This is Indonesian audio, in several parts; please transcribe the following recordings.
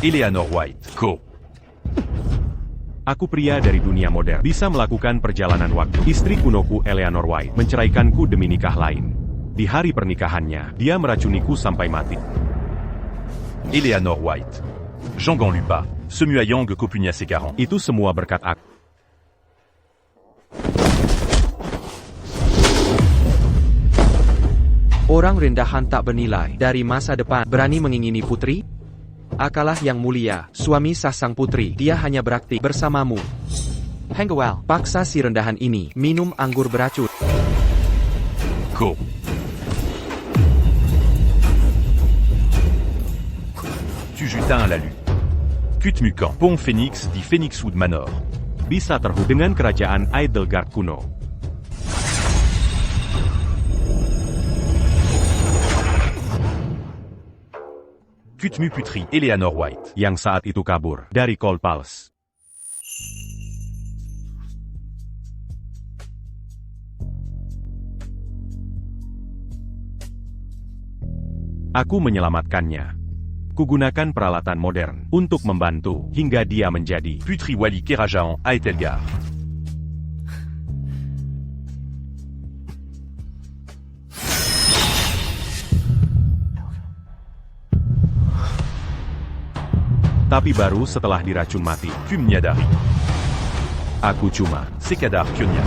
Eleanor White. Ko. Aku pria dari dunia modern, bisa melakukan perjalanan waktu. Istri kunoku Eleanor White menceraikanku demi nikah lain. Di hari pernikahannya, dia meracuniku sampai mati. Eleanor White. Jean Ganlupa. Semuayang Kopugna Sekaran. Itu semua berkat aku. Orang rendahan tak bernilai dari masa depan berani mengingini putri? Akalah yang mulia, suami sah sang putri, dia hanya berakti bersamamu. Hengwell, paksa si rendahan ini minum anggur beracun. Ko. Tu jutin à la lue. Kutmukan. Pont Phoenix di Phoenixwood Manor. Bisa terhubung dengan kerajaan Edelgard kuno. Kutmu Putri. Eleanor White. Yang saat itu kabur dari Cold Palace. Aku menyelamatkannya. Kugunakan peralatan modern untuk membantu hingga dia menjadi Putri Wali Kerajaan Edelgard. tapi baru setelah diracun mati. Kumnyadari. Aku cuma Sekadar Kyonya.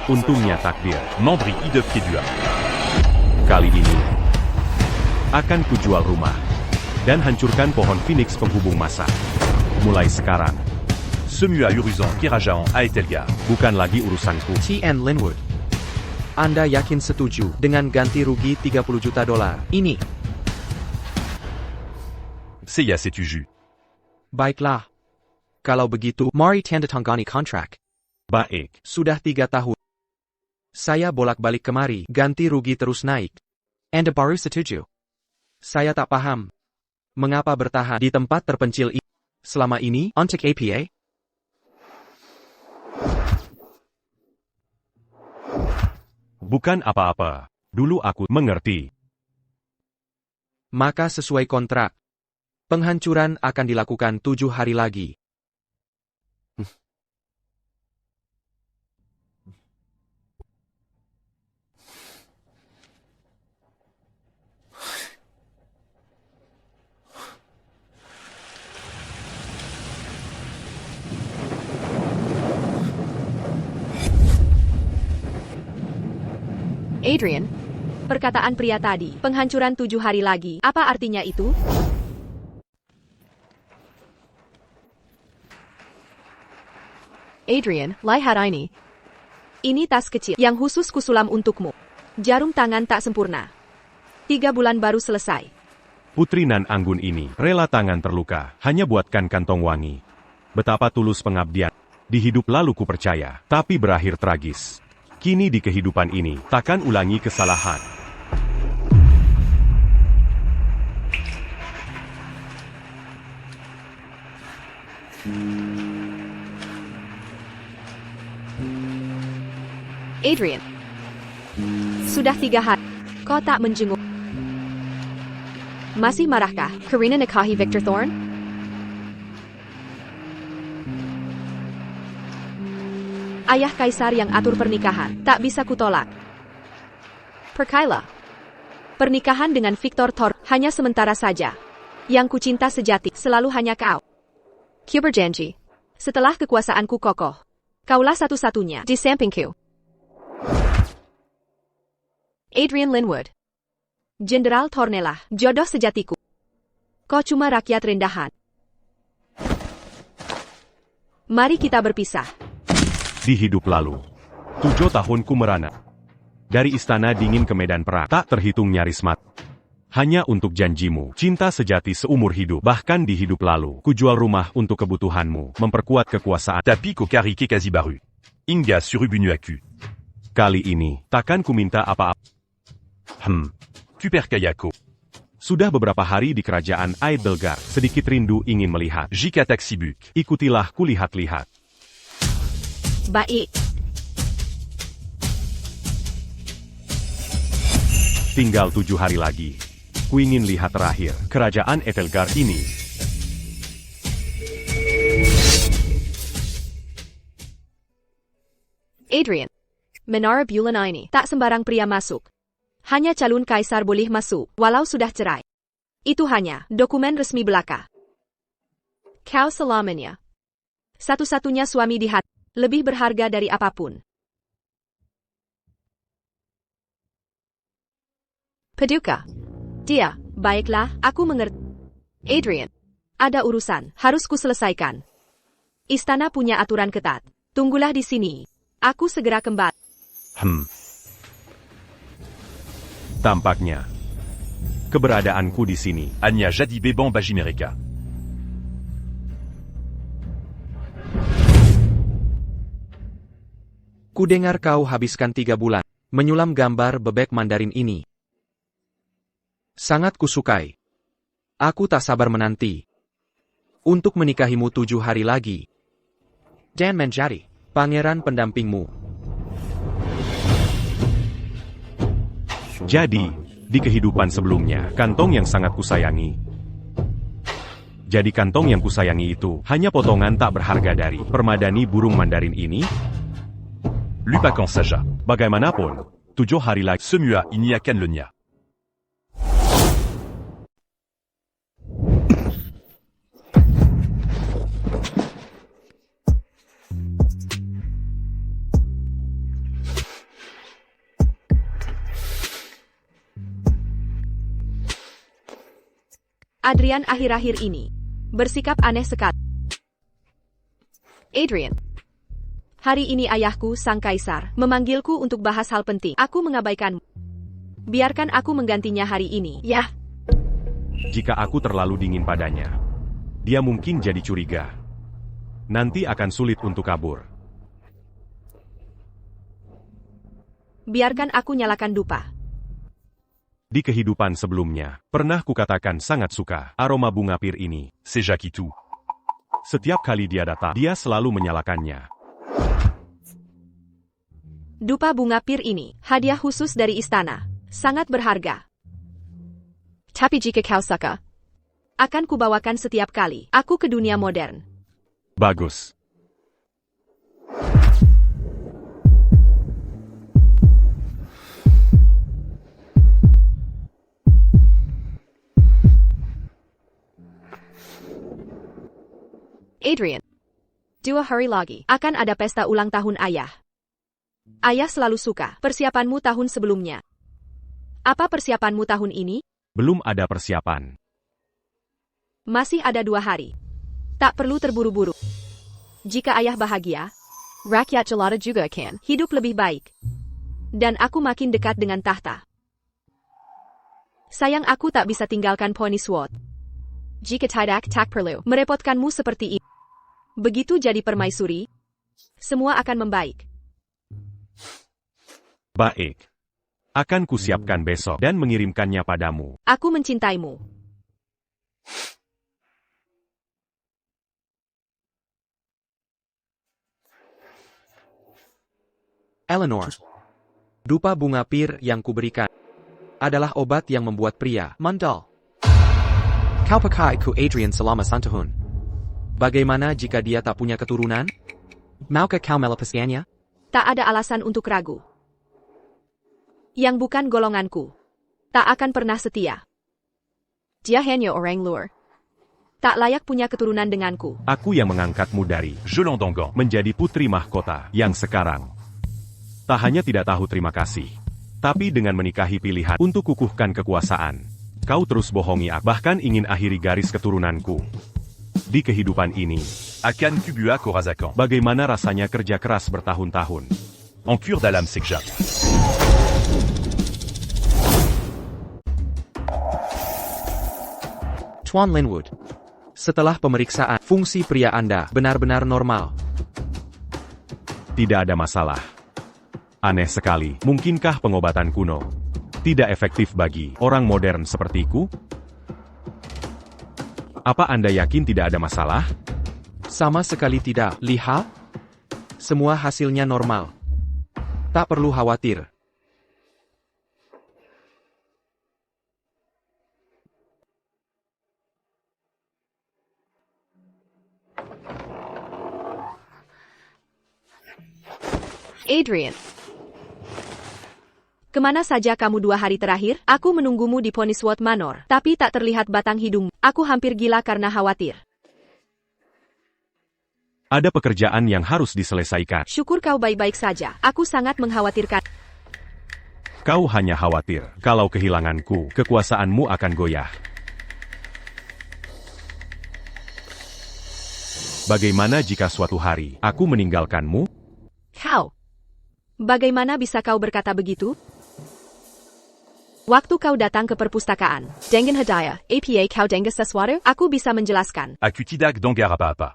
untungnya takdir. Mandri Ide Piedua. Kali ini akan kujual rumah dan hancurkan pohon Phoenix penghubung masa. Mulai sekarang, Semua Uruzan Kerajaan Edelgard. bukan lagi urusanku. T.N. Linwood. Anda yakin setuju dengan ganti rugi 30 juta dolar ini? Seiya Setuju. Baiklah. Kalau begitu, mari tanda tangani kontrak. Baik, Sudah 3 tahun. Saya bolak-balik kemari, ganti rugi terus naik. Anda baru setuju? Saya tak paham. Mengapa bertahan di tempat terpencil ini selama ini untuk APA? bukan apa-apa. Dulu aku mengerti. Maka sesuai kontrak, penghancuran akan dilakukan 7 hari lagi. Adrian, perkataan pria tadi, penghancuran 7 hari lagi, apa artinya itu? Adrian, lihat ini. Ini tas kecil yang khusus kusulam untukmu. Jarum tangan tak sempurna. 3 bulan baru selesai. Putri Nan Anggun ini rela tangan terluka, hanya buatkan kantong wangi. Betapa tulus pengabdian. Di hidup lalu ku percaya, tapi berakhir tragis. Kini di kehidupan ini, takkan ulangi kesalahan. Adrian, sudah 3 hari. Kau tak menjenguk. Masih marahkah Karina nikahi Victor Thorne? Ayah kaisar yang atur pernikahan, tak bisa kutolak. Perkailah. Pernikahan dengan Victor Thorne hanya sementara saja. Yang kucinta sejati selalu hanya kau. Ku berjanji. Setelah kekuasaanku kokoh, kaulah satu-satunya di sampingku. Adrian Linwood. Jenderal Thornelah, jodoh sejatiku. Kau cuma rakyat rendahan. Mari kita berpisah. Di hidup lalu, 7 tahunku merana. Dari istana dingin ke medan perang, tak terhitung nyaris mati. Hanya untuk janjimu, cinta sejati seumur hidup. Bahkan di hidup lalu, kujual rumah untuk kebutuhanmu, memperkuat kekuasaan. Tapi Kokarike Kazibaru. Inga Surubunuaku. Kali ini, takkan ku minta apa-apa. Kuperkayako. Sudah beberapa hari di kerajaan Edelgard, sedikit rindu ingin melihat. Jika Taxibuk. Ikutilah kulihat-lihat. Baik. Tinggal 7 hari lagi. Ku ingin lihat terakhir kerajaan Etelgard ini. Adrian. Menara bulan ini tak sembarang pria masuk. Hanya calon kaisar boleh masuk, walau sudah cerai. Itu hanya dokumen resmi belaka. Kau selamanya satu-satunya suami di hati, lebih berharga dari apapun. Paduka. Dia, baiklah, aku mengerti. Adrian. Ada urusan, harus kuselesaikan. Istana punya aturan ketat. Tunggulah di sini. Aku segera kembali. Tampaknya keberadaanku di sini. Anya Jadi Beban Bajimereka. Kudengar kau habiskan 3 bulan menyulam gambar bebek Mandarin ini. Sangat kusukai. Aku tak sabar menanti untuk menikahimu 7 hari lagi. Dan menjadi pangeran pendampingmu. Jadi, di kehidupan sebelumnya, kantong yang sangat kusayangi. Jadi kantong yang kusayangi itu hanya potongan tak berharga dari permadani burung Mandarin ini. Lupakan saja. Bagaimanapun, 7 hari lagi. Semua ini akan lenyap. Adrian akhir-akhir ini bersikap aneh sekali. Adrian. Hari ini ayahku, sang kaisar, memanggilku untuk bahas hal penting. Aku mengabaikanmu. Biarkan aku menggantinya hari ini, ya. Jika aku terlalu dingin padanya, dia mungkin jadi curiga. Nanti akan sulit untuk kabur. Biarkan aku nyalakan dupa. Di kehidupan sebelumnya, pernah kukatakan sangat suka aroma bunga pir ini. C'est Jacques itu. Setiap kali dia datang, dia selalu menyalakannya. Dupa bunga pir ini, hadiah khusus dari istana. Sangat berharga. Tapi jika kau suka, akan kubawakan setiap kali aku ke dunia modern. Bagus. Adrian. 2 hari lagi akan ada pesta ulang tahun ayah. Ayah selalu suka persiapanmu tahun sebelumnya. Apa persiapanmu tahun ini? Belum ada persiapan. Masih ada 2 hari. Tak perlu terburu-buru. Jika ayah bahagia, rakyat jelata juga akan hidup lebih baik. Dan aku makin dekat dengan tahta. Sayang aku tak bisa tinggalkan Pony Sword. Jika tidak tak perlu merepotkanmu seperti itu. Begitu jadi permaisuri, semua akan membaik. Baik. Akan kusiapkan besok dan mengirimkannya padamu. Aku mencintaimu. Eleanor. Dupa bunga pir yang kuberikan adalah obat yang membuat pria mandal. Kau pakai ku Adrian selama santahun. Bagaimana jika dia tak punya keturunan? Maukah kau melepaskannya? Tak ada alasan untuk ragu. Yang bukan golonganku tak akan pernah setia. Dia hanya orang luar. Tak layak punya keturunan denganku. Aku yang mengangkatmu dari Jelandongan. menjadi putri mahkota yang sekarang tak hanya tidak tahu terima kasih, tapi dengan menikahi pilihan untuk kukuhkan kekuasaan. Kau terus bohongi aku, bahkan ingin akhiri garis keturunanku. Di kehidupan ini, Akan Kubua Korazakan. bagaimana rasanya kerja keras bertahun-tahun? En cure d'Alam Sekja. Tuan Linwood. Setelah pemeriksaan, fungsi pria Anda benar-benar normal. Tidak ada masalah. Aneh sekali, mungkinkah pengobatan kuno tidak efektif bagi orang modern sepertiku? Apa Anda yakin tidak ada masalah? Sama sekali tidak, lihat. Semua hasilnya normal. Tak perlu khawatir. Adrian. Kemana saja kamu 2 hari terakhir? Aku menunggumu di Ponyswood Manor, tapi tak terlihat batang hidungmu. Aku hampir gila karena khawatir. Ada pekerjaan yang harus diselesaikan. Syukur kau baik-baik saja. Aku sangat mengkhawatirkan. Kau hanya khawatir, kalau kehilanganku, kekuasaanmu akan goyah. Bagaimana jika suatu hari, aku meninggalkanmu? Kau. Bagaimana bisa kau berkata begitu? Waktu kau datang ke perpustakaan, dengan hadiah, apa kau dengan sesuatu? Aku bisa menjelaskan. Aku tidak dengar apa-apa.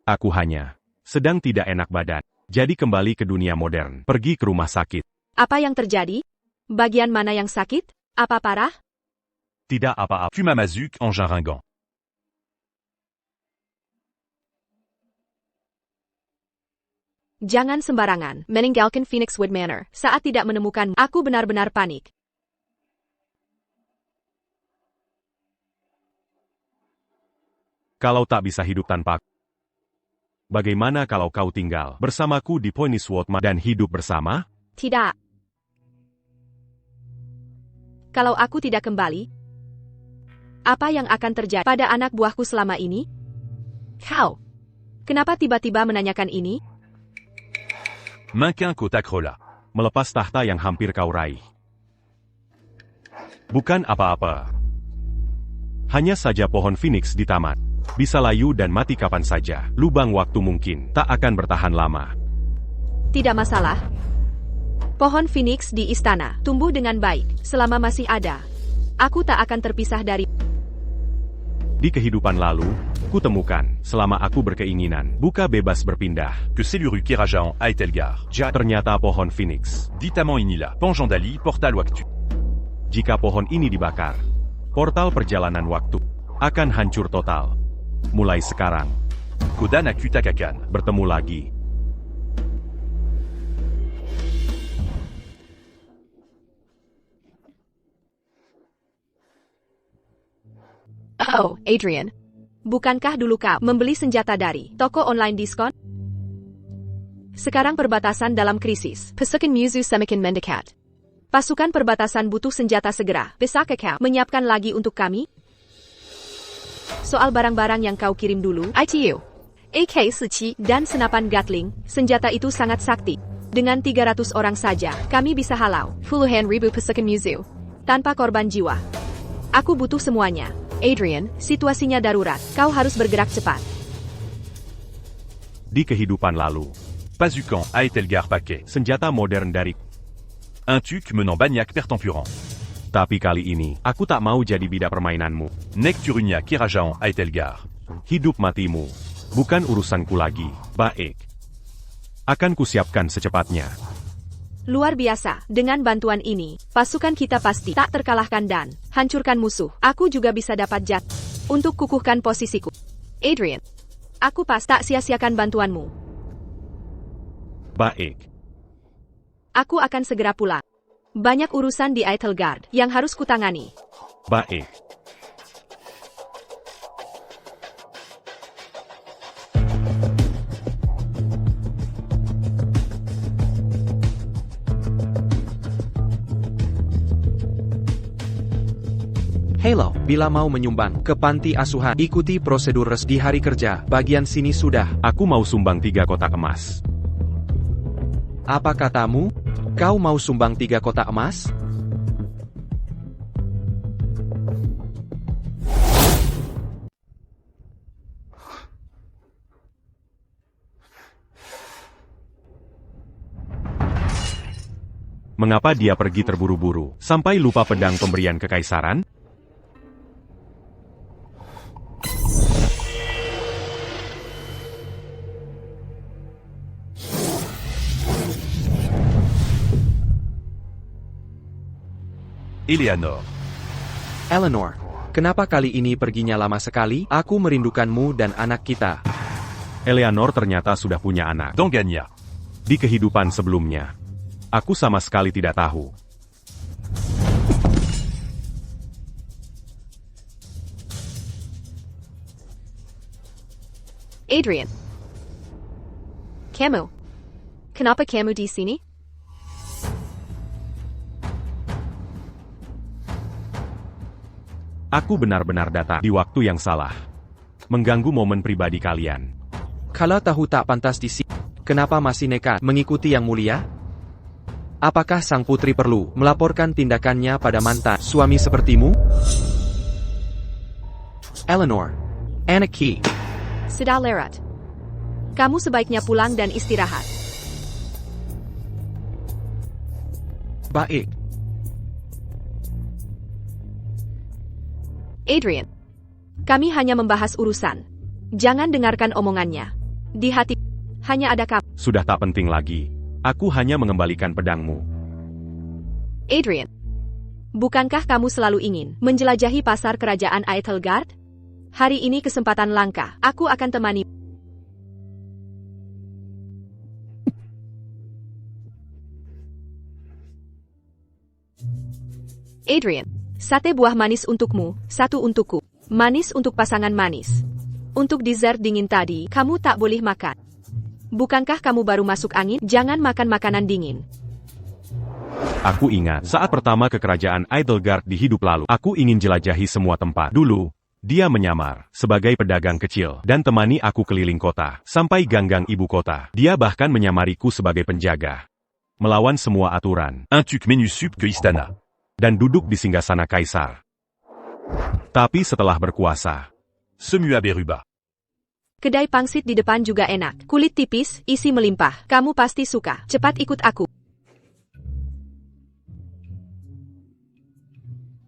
Aku hanya sedang tidak enak badan. Jadi kembali ke dunia modern, pergi ke rumah sakit. Apa yang terjadi? Bagian mana yang sakit? Apa parah? Tidak apa-apa. Tu m'amazuques en Ringant. Jangan sembarangan meninggalkan Phoenixwood Manor saat tidak menemukanmu. Aku benar-benar panik. Kalau tak bisa hidup tanpa aku, bagaimana kalau kau tinggal bersamaku di Ponyswood Manor dan hidup bersama? Tidak. Kalau aku tidak kembali, apa yang akan terjadi pada anak buahku selama ini? Kau. Kenapa tiba-tiba menanyakan ini? Manquin Kotakrola. Melepas tahta yang hampir kau raih. Bukan apa-apa. Hanya saja pohon Phoenix di taman. Bisa layu dan mati kapan saja. Lubang waktu mungkin tak akan bertahan lama. Tidak masalah. Pohon Phoenix di istana tumbuh dengan baik selama masih ada. Aku tak akan terpisah dari... Di kehidupan lalu, kutemukan, selama aku berkeinginan, buka bebas berpindah. Que Seluru Kerajan à Etelgar. Ternyata pohon Phoenix. Ditamant Inila. Panjandali Portal Waktu. Jika pohon ini dibakar, portal perjalanan waktu akan hancur total. Mulai sekarang, Kodan Akutakakan. bertemu lagi. Oh, Adrian. Bukankah dulu kau membeli senjata dari toko online diskon? Sekarang perbatasan dalam krisis. Pasukan Muzu semakin mendekat. Pasukan perbatasan butuh senjata segera. Bisakah kau menyiapkan lagi untuk kami? Soal barang-barang yang kau kirim dulu, ITU, AK-47 dan senapan Gatling, senjata itu sangat sakti. Dengan 300 orang saja, kami bisa halau puluhan ribu pasukan Muzu tanpa korban jiwa. Aku butuh semuanya. Adrian, situasinya darurat. Kau harus bergerak cepat. Di kehidupan lalu, Pazukan à Etelgar Paquet. senjata modern dari... Un tuc menant Bagnac Pertempuran. Tapi kali ini, aku tak mau jadi bidak permainanmu. Nek Turunia Kerajan à Etelgar. Hidup matimu, bukan urusanku lagi. Baik. Akan kusiapkan secepatnya. Luar biasa, dengan bantuan ini, pasukan kita pasti tak terkalahkan dan hancurkan musuh. Aku juga bisa dapat jat untuk kukuhkan posisiku. Adrian, aku pas tak sia-siakan bantuanmu. Baik. Aku akan segera pulang. Banyak urusan di Etelgard yang harus kutangani. Baik. Halo, bila mau menyumbang ke panti asuhan, ikuti prosedur di hari kerja. Bagian sini sudah. Aku mau sumbang 3 kotak emas. Apa katamu? Kau mau sumbang 3 kotak emas? Mengapa dia pergi terburu-buru, sampai lupa pedang pemberian kekaisaran? Eleanor. Eleanor, kenapa kali ini perginya lama sekali? Aku merindukanmu dan anak kita. Eleanor ternyata sudah punya anak. Dangania. Di kehidupan sebelumnya. Aku sama sekali tidak tahu. Adrian. Kamu. Kenapa kamu di sini? Aku benar-benar datang di waktu yang salah. Mengganggu momen pribadi kalian. Kalau tahu tak pantas di sini, kenapa masih nekat mengikuti Yang Mulia? Apakah sang putri perlu melaporkan tindakannya pada mantan suami sepertimu? Eleanor. Anarchy. Sudah lewat. Kamu sebaiknya pulang dan istirahat. Baik. Adrian. Kami hanya membahas urusan. Jangan dengarkan omongannya. Di hati hanya ada kamu. Sudah tak penting lagi. Aku hanya mengembalikan pedangmu. Adrian. Bukankah kamu selalu ingin menjelajahi pasar kerajaan Aethelgard? Hari ini kesempatan langka. Aku akan temani. Adrian. Sate buah manis untukmu, satu untukku. Manis untuk pasangan manis. Untuk dessert dingin tadi, kamu tak boleh makan. Bukankah kamu baru masuk angin? Jangan makan makanan dingin. Aku ingat saat pertama ke kerajaan Aethelgard di hidup lalu. Aku ingin jelajahi semua tempat. Dulu, dia menyamar sebagai pedagang kecil dan temani aku keliling kota sampai ganggang ibu kota. Dia bahkan menyamariku sebagai penjaga. Melawan semua aturan. Un tuc menusup ke istana. Dan duduk di singgasana kaisar. Tapi setelah berkuasa, Semua beruba. Kedai pangsit di depan juga enak. Kulit tipis, isi melimpah. Kamu pasti suka. Cepat ikut aku.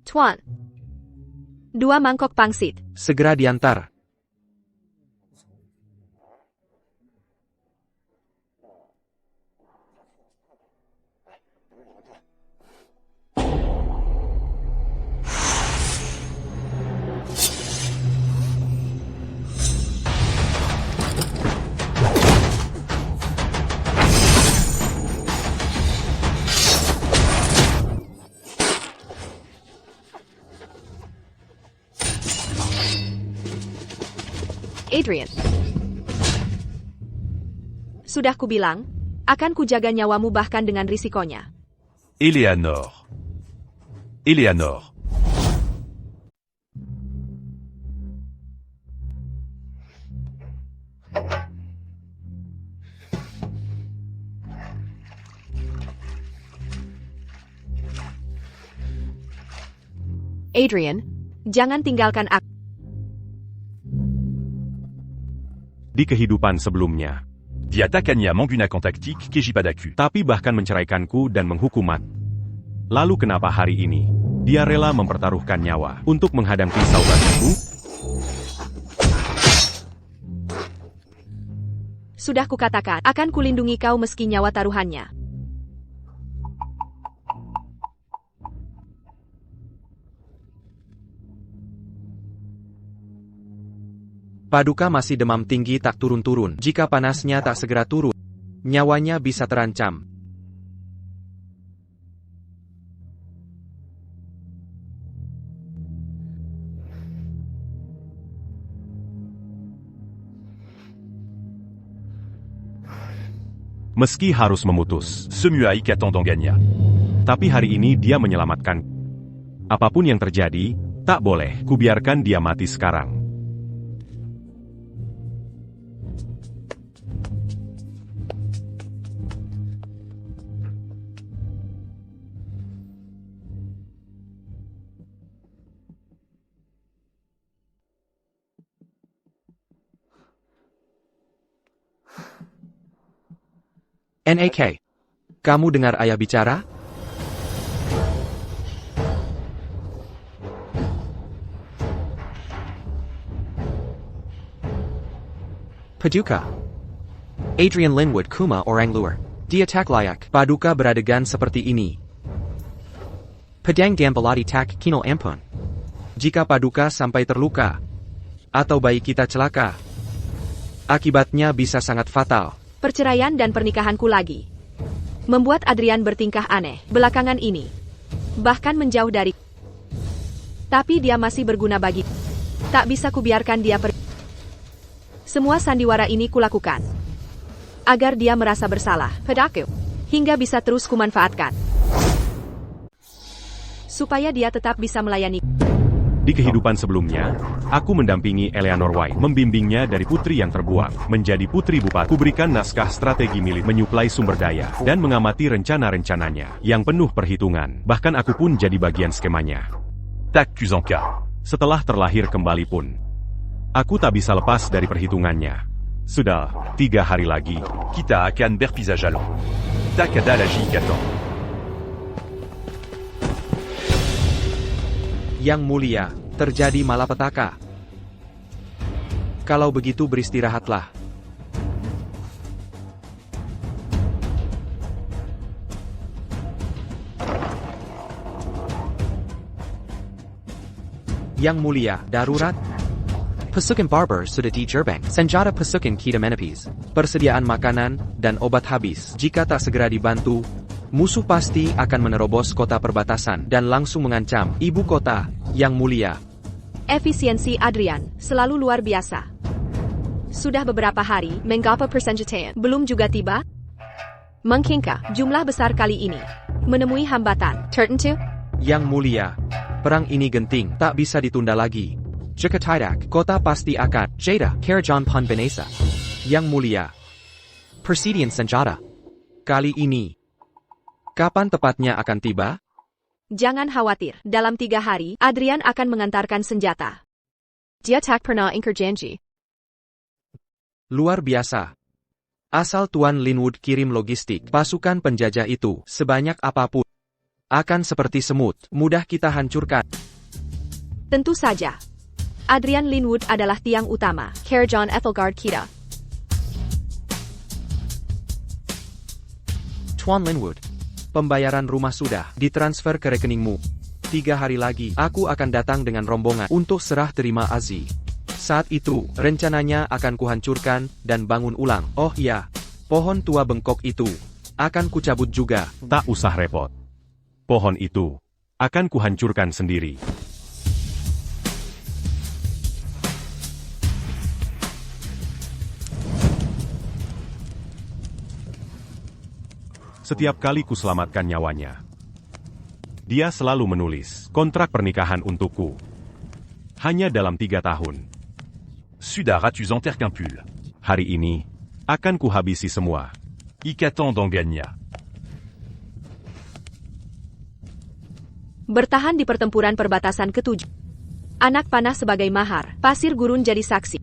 Tuan. 2 mangkok pangsit. Segera diantar. Adrian. Sudah kubilang, akan kujaga nyawamu bahkan dengan risikonya. Eleanor. Eleanor. Adrian, jangan tinggalkan aku. di kehidupan sebelumnya. Diatakania manggunakan taktik Kejipadaku. Tapi bahkan menceraikanku dan menghukum mati. Lalu kenapa hari ini, dia rela mempertaruhkan nyawa untuk menghadapi saudaranya? Sudah kukatakan, akan kulindungi kau meski nyawa taruhannya. Paduka masih demam tinggi tak turun-turun. Jika panasnya tak segera turun, nyawanya bisa terancam. Meski harus memutus, Semua ikatan Dangania. tapi hari ini dia menyelamatkan. Apapun yang terjadi, tak boleh kubiarkan dia mati sekarang. NAK, kamu dengar ayah bicara? Paduka. Adrian Linwood Kuma orang luar. Dia tak layak. Paduka beradegan seperti ini. Pedang dan belati tak kinal ampun. Jika Paduka sampai terluka, atau bayi kita celaka, Akibatnya bisa sangat fatal. Perceraian dan pernikahanku lagi. Membuat Adrian bertingkah aneh belakangan ini. Bahkan menjauh dari. Tapi dia masih berguna bagi. Tak bisa kubiarkan dia pergi. Semua sandiwara ini kulakukan. Agar dia merasa bersalah padaku. Hingga bisa terus kumanfaatkan. Supaya dia tetap bisa melayani. Di kehidupan sebelumnya, aku mendampingi Eleanor White, membimbingnya dari putri yang terbuang menjadi putri bupati. Kuberikan naskah strategi milik, menyuplai sumber daya, dan mengamati rencana-rencananya yang penuh perhitungan. Bahkan aku pun jadi bagian skemanya. Tac Cusanka. Setelah terlahir kembali pun, aku tak bisa lepas dari perhitungannya. Sudah 3 hari lagi. Kita akan berpisah jalan. Tac adalagie Katan. Yang mulia, terjadi malapetaka. Kalau begitu beristirahatlah. Yang mulia, darurat. Pasukan barber sudah di gerbang. Senjata pasukan kita menepis. Persediaan makanan dan obat habis. Jika tak segera dibantu, musuh pasti akan menerobos kota perbatasan dan langsung mengancam ibu kota. Yang mulia. Efisiensi Adrian selalu luar biasa. Sudah beberapa hari, mengapa persenjataan belum juga tiba? Mungkinkah jumlah besar kali ini menemui hambatan tertentu? Yang mulia, perang ini genting, tak bisa ditunda lagi. Jika tidak, kota pasti akan jeda. Karajan Pun Benesa. Yang mulia, persediaan senjata. Kali ini, kapan tepatnya akan tiba? Jangan khawatir, dalam 3 hari, Adrian akan mengantarkan senjata. Dia tak pernah ingkar janji. Luar biasa. Asal Tuan Linwood kirim logistik, pasukan penjajah itu, sebanyak apapun, akan seperti semut, mudah kita hancurkan. Tentu saja. Adrian Linwood adalah tiang utama, Karajan Ethelgard kita. Tuan Linwood, pembayaran rumah sudah ditransfer ke rekeningmu. 3 hari lagi, aku akan datang dengan rombongan untuk serah terima Aziz. Saat itu, rencananya akan kuhancurkan dan bangun ulang. Oh iya, pohon tua bengkok itu akan kucabut juga. Tak usah repot. Pohon itu akan kuhancurkan sendiri. Setiap kali kuselamatkan nyawanya, dia selalu menulis kontrak pernikahan untukku. Hanya dalam 3 tahun. Sudara tu enterquimpul. Hari ini, akan kuhabisi semua. Ikatan d'Angania. Bertahan di pertempuran perbatasan ke-7. Anak panah sebagai mahar, pasir gurun jadi saksi.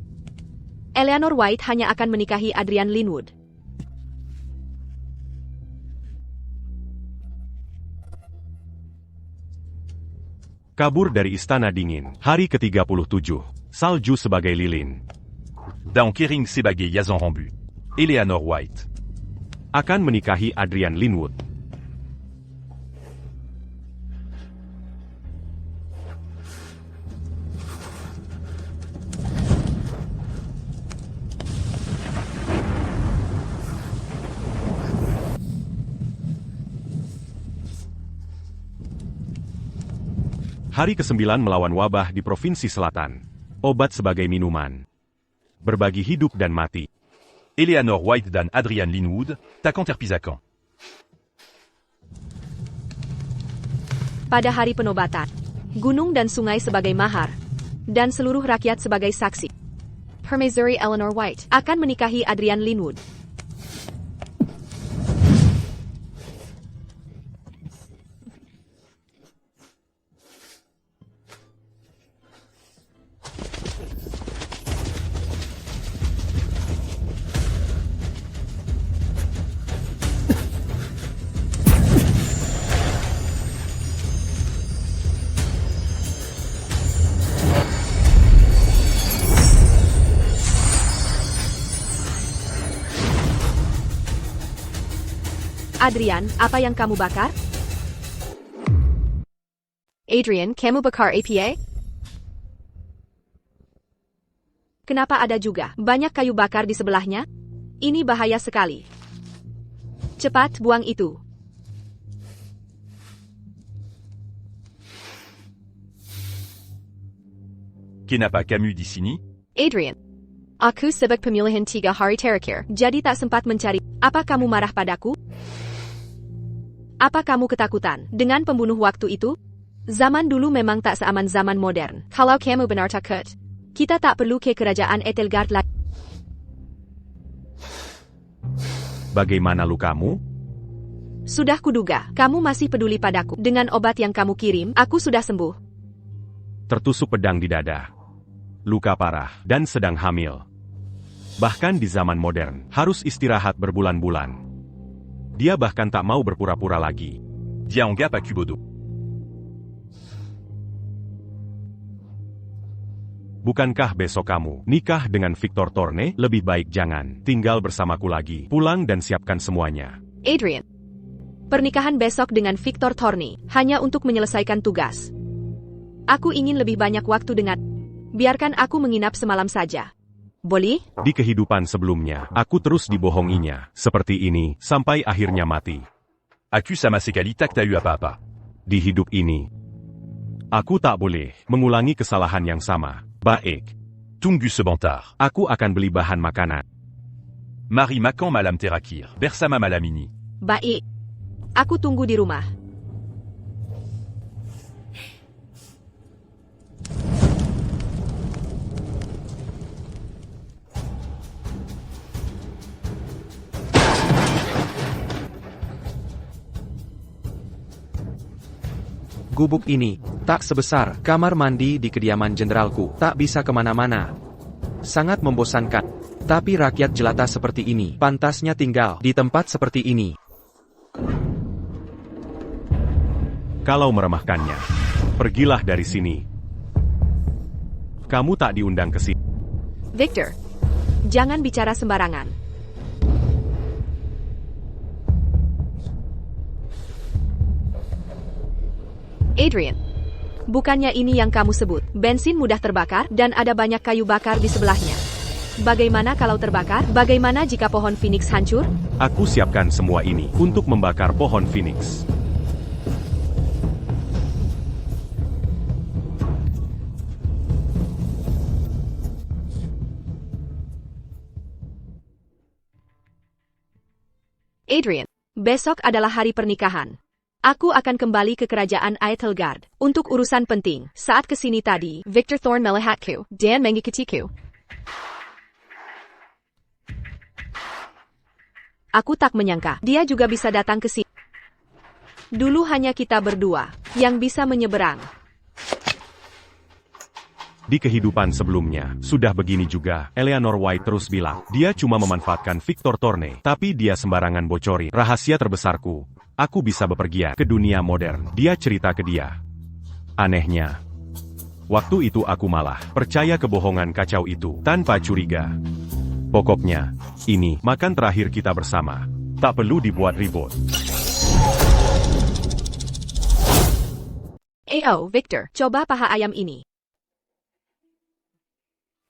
Eleanor White hanya akan menikahi Adrian Linwood. Kabur dari Istana Dingin, hari ke-37. Salju sebagai lilin. Dans Kering sebagai Yazan Rambu. Eleanor White. Akan menikahi Adrian Linwood. Hari ke-9 melawan wabah di Provinsi Selatan. Obat sebagai minuman. Berbagi hidup dan mati. Eleanor White dan Adrian Linwood, takkan terpisahkan. Pada hari penobatan, gunung dan sungai sebagai mahar, dan seluruh rakyat sebagai saksi. Permaisuri Eleanor White akan menikahi Adrian Linwood. Adrian, apa yang kamu bakar? Adrian, kamu bakar APA? Kenapa ada juga banyak kayu bakar di sebelahnya? Ini bahaya sekali. Cepat buang itu. Kenapa kamu di sini? Adrian. Aku sibuk pemilihan 3 hari terakhir, jadi tak sempat mencari. Apa kamu marah padaku? Apa kamu ketakutan dengan pembunuh waktu itu? Zaman dulu memang tak seaman zaman modern. Kalau kamu benar takut, kita tak perlu ke kerajaan Etelgard lagi. Bagaimana lukamu? Sudah kuduga, kamu masih peduli padaku. Dengan obat yang kamu kirim, aku sudah sembuh. Tertusuk pedang di dada. Luka parah, dan sedang hamil. Bahkan di zaman modern, harus istirahat berbulan-bulan. Dia bahkan tak mau berpura-pura lagi. Dia anggap aku bodoh. Bukankah besok kamu nikah dengan Victor Thorne? Lebih baik jangan tinggal bersamaku lagi. Pulang dan siapkan semuanya. Adrian. Pernikahan besok dengan Victor Thorne, hanya untuk menyelesaikan tugas. Aku ingin lebih banyak waktu dengan... Biarkan aku menginap semalam saja. Boleh? Di kehidupan sebelumnya, aku terus dibohonginya, seperti ini, sampai akhirnya mati. Aku sama sekali tak tahu apa-apa. Di hidup ini, aku tak boleh mengulangi kesalahan yang sama. Baik. Tunggu sebentar. Aku akan beli bahan makanan. Mari makan malam terakhir, bersama malam ini. Baik. Aku tunggu di rumah. Gubuk ini, tak sebesar kamar mandi di kediaman jenderalku, tak bisa kemana-mana. Sangat membosankan. Tapi rakyat jelata seperti ini, pantasnya tinggal di tempat seperti ini. Kalau meremehkannya, pergilah dari sini. Kamu tak diundang ke sini. Victor. Jangan bicara sembarangan. Adrian. Bukannya ini yang kamu sebut, bensin mudah terbakar dan ada banyak kayu bakar di sebelahnya. Bagaimana kalau terbakar? Bagaimana jika pohon Phoenix hancur? Aku siapkan semua ini untuk membakar pohon Phoenix. Adrian, besok adalah hari pernikahan. Aku akan kembali ke kerajaan Etelgard untuk urusan penting. Saat kesini tadi, Victor Thorne melihatku dan mengikutiku. Aku tak menyangka dia juga bisa datang ke sini. Dulu hanya kita berdua yang bisa menyeberang. Di kehidupan sebelumnya, sudah begini juga, Eleanor White terus bilang, dia cuma memanfaatkan Victor Thorne, tapi dia sembarangan bocorin rahasia terbesarku. Aku bisa bepergian ke dunia modern. Dia cerita ke dia. Anehnya, waktu itu aku malah percaya kebohongan kacau itu tanpa curiga. Pokoknya, ini makan terakhir kita bersama. Tak perlu dibuat ribut. Victor, coba paha ayam ini.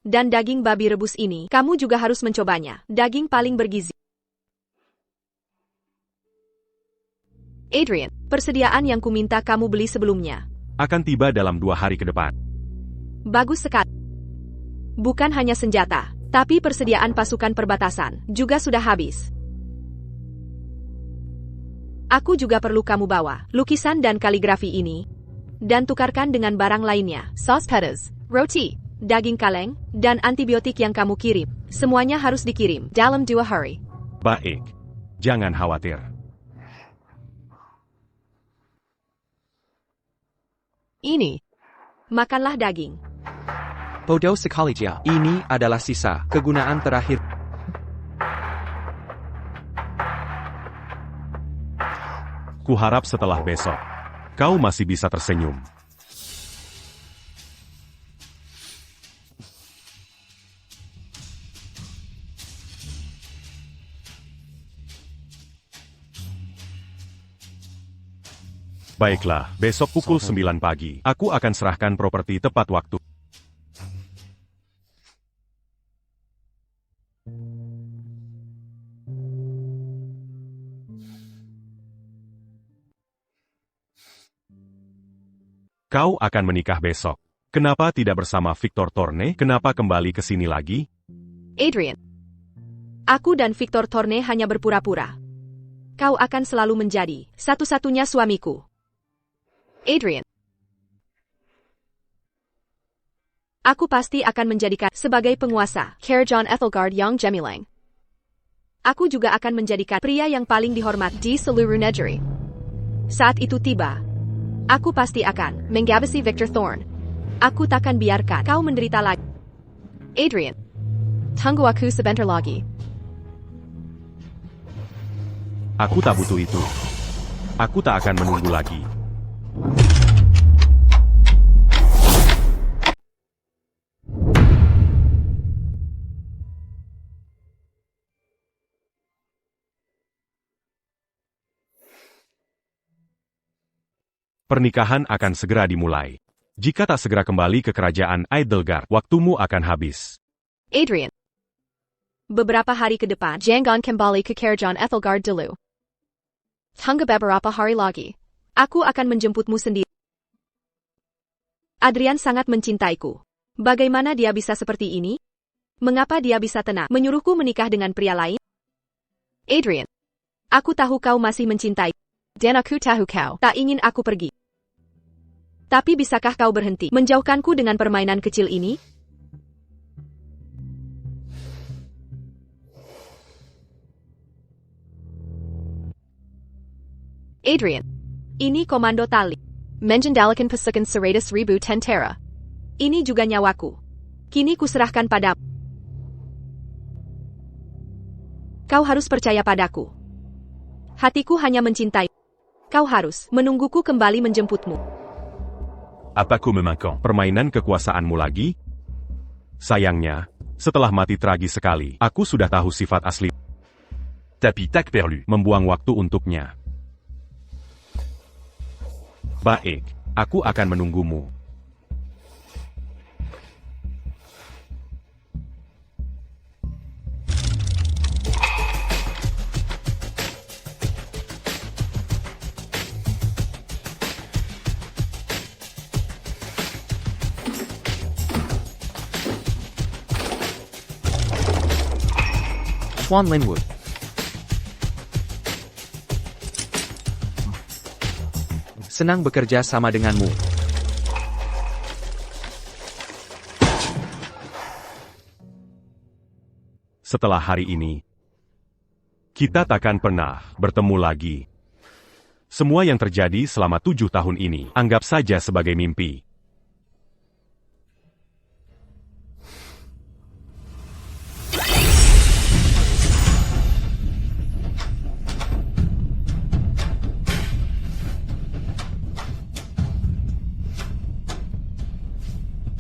Dan daging babi rebus ini, kamu juga harus mencobanya. Daging paling bergizi. Adrian, persediaan yang kuminta kamu beli sebelumnya. Akan tiba dalam 2 hari ke depan. Bagus sekali. Bukan hanya senjata, tapi persediaan pasukan perbatasan juga sudah habis. Aku juga perlu kamu bawa lukisan dan kaligrafi ini. Dan tukarkan dengan barang lainnya. Saus pedas, roti, daging kaleng, dan antibiotik yang kamu kirim. Semuanya harus dikirim dalam 2 hari. Baik. Jangan khawatir. Ini. Makanlah daging. Bodoh sekali dia. Ini adalah sisa kegunaan terakhir. Kuharap setelah besok, kau masih bisa tersenyum. Baiklah, besok pukul 9 pagi, aku akan serahkan properti tepat waktu. Kau akan menikah besok. Kenapa tidak bersama Victor Thorne? Kenapa kembali ke sini lagi? Adrian. Aku dan Victor Thorne hanya berpura-pura. Kau akan selalu menjadi satu-satunya suamiku. Adrian. Aku pasti akan menjadikan sebagai penguasa Caerjon Ethelgard yang gemilang. Aku juga akan menjadikan pria yang paling dihormat di seluruh negeri. Saat itu tiba, aku pasti akan menghabisi Victor Thorne. Aku takkan biarkan kau menderita lagi. Adrian. Tunggu aku sebentar lagi. Aku tak butuh itu. Aku tak akan menunggu lagi. Pernikahan akan segera dimulai. Jika tak segera kembali ke kerajaan Edelgard, waktumu akan habis. Adrian. Beberapa hari ke depan, jangan kembali ke Caerjon Ethelgard dulu. Tunggu beberapa hari lagi. Aku akan menjemputmu sendiri. Adrian sangat mencintaiku. Bagaimana dia bisa seperti ini? Mengapa dia bisa tenang menyuruhku menikah dengan pria lain? Adrian. Aku tahu kau masih mencintai. Dan aku tahu kau tak ingin aku pergi. Tapi bisakah kau berhenti menjauhkanku dengan permainan kecil ini? Adrian. Ini komando tali. Mengendalikan pasukan 100,000 tentara. Ini juga nyawaku. Kini kuserahkan padamu. Kau harus percaya padaku. Hatiku hanya mencintai. Kau harus menungguku kembali menjemputmu. Apako me manquant. Permainan kekuasaanmu lagi? Sayangnya, setelah mati tragis sekali, aku sudah tahu sifat asli. Tapi tak perlu. Membuang waktu untuknya. Baik, aku akan menunggumu. Swan Linwood. Senang bekerja sama denganmu. Setelah hari ini, kita takkan pernah bertemu lagi. Semua yang terjadi selama 7 tahun ini, anggap saja sebagai mimpi.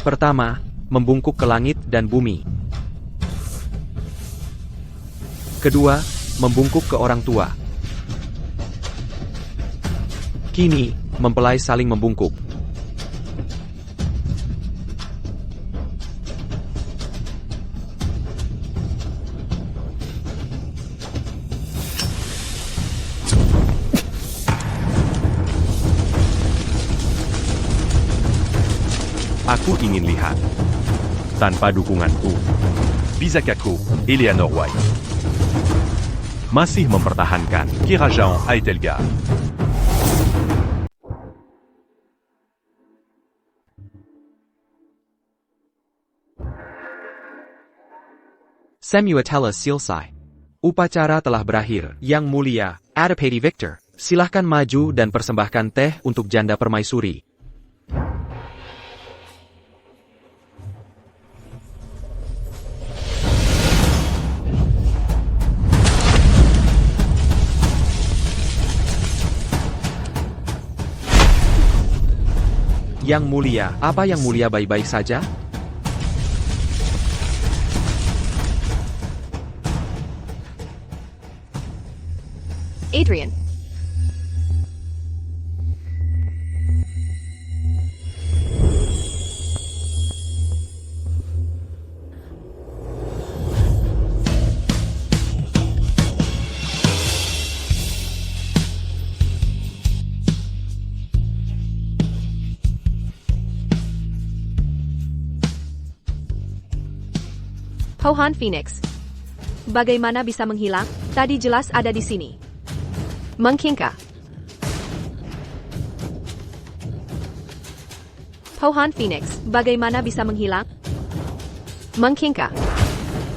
Pertama, membungkuk ke langit dan bumi. Kedua, membungkuk ke orang tua. Kini, mempelai saling membungkuk. Aku ingin lihat. Tanpa dukunganku, Bisakako, Eleanor White. masih mempertahankan. Caerjon Edelgard. Semuatella selesai. Upacara telah berakhir. Yang mulia, Adipati Victor, silahkan maju dan persembahkan teh untuk janda permaisuri. Yang mulia, apa yang mulia baik-baik saja? Adrian. Pohan Phoenix. Bagaimana bisa menghilang? Tadi jelas ada di sini. Mengkingka. Pohan Phoenix, bagaimana bisa menghilang? Mengkingka.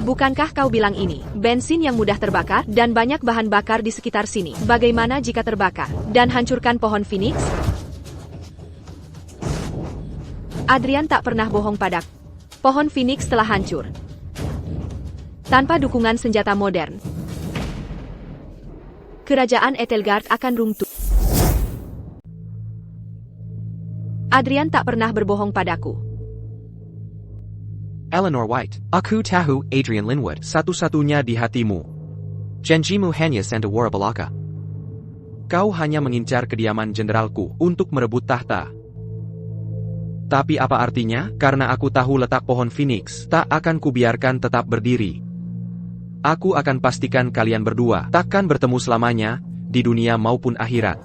Bukankah kau bilang ini, bensin yang mudah terbakar, dan banyak bahan bakar di sekitar sini? Bagaimana jika terbakar, dan hancurkan pohon Phoenix? Adrian tak pernah bohong padaku. Pohon Phoenix telah hancur. Tanpa dukungan senjata modern, kerajaan Etelgard akan runtuh. Adrian tak pernah berbohong padaku. Eleanor White, aku tahu Adrian Linwood, satu-satunya di hatimu. Janjimu hanya Sandawara belaka. Kau hanya mengincar kediaman jenderalku untuk merebut tahta. Tapi apa artinya? Karena aku tahu letak pohon Phoenix, tak akan kubiarkan tetap berdiri. Aku akan pastikan kalian berdua takkan bertemu selamanya, di dunia maupun akhirat.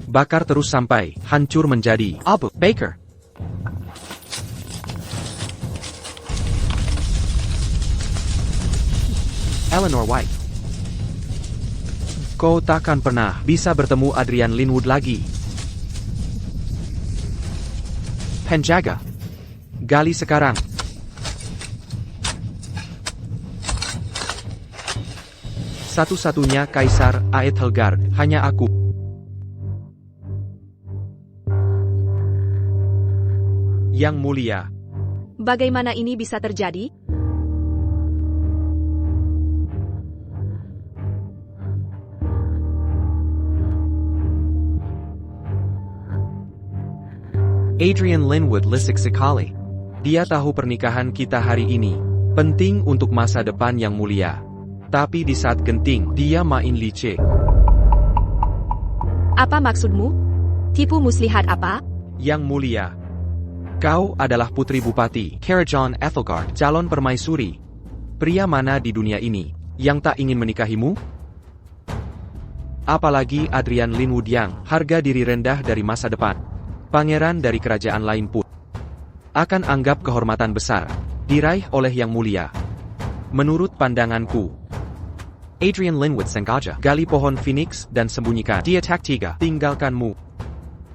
Bakar terus sampai hancur menjadi abu. Baker. Eleanor White. Kau takkan pernah bisa bertemu Adrian Linwood lagi. Penjaga. Gali sekarang. Satu-satunya kaisar Aethelgard, hanya aku. Yang mulia. Bagaimana ini bisa terjadi? Adrian Linwood lisik sekali. Dia tahu pernikahan kita hari ini penting untuk masa depan yang mulia. Tapi di saat genting, dia main licik. Apa maksudmu? Tipu muslihat apa? Yang mulia. Kau adalah putri bupati, Kerajaan Ethelgard, calon permaisuri. Pria mana di dunia ini yang tak ingin menikahimu? Apalagi Adrian Linwood yang harga diri rendah dari masa depan. Pangeran dari kerajaan lain pun akan anggap kehormatan besar diraih oleh yang mulia. Menurut pandanganku, Adrian Linwood sengaja gali pohon Phoenix dan sembunyikan dia taktika tinggalkanmu.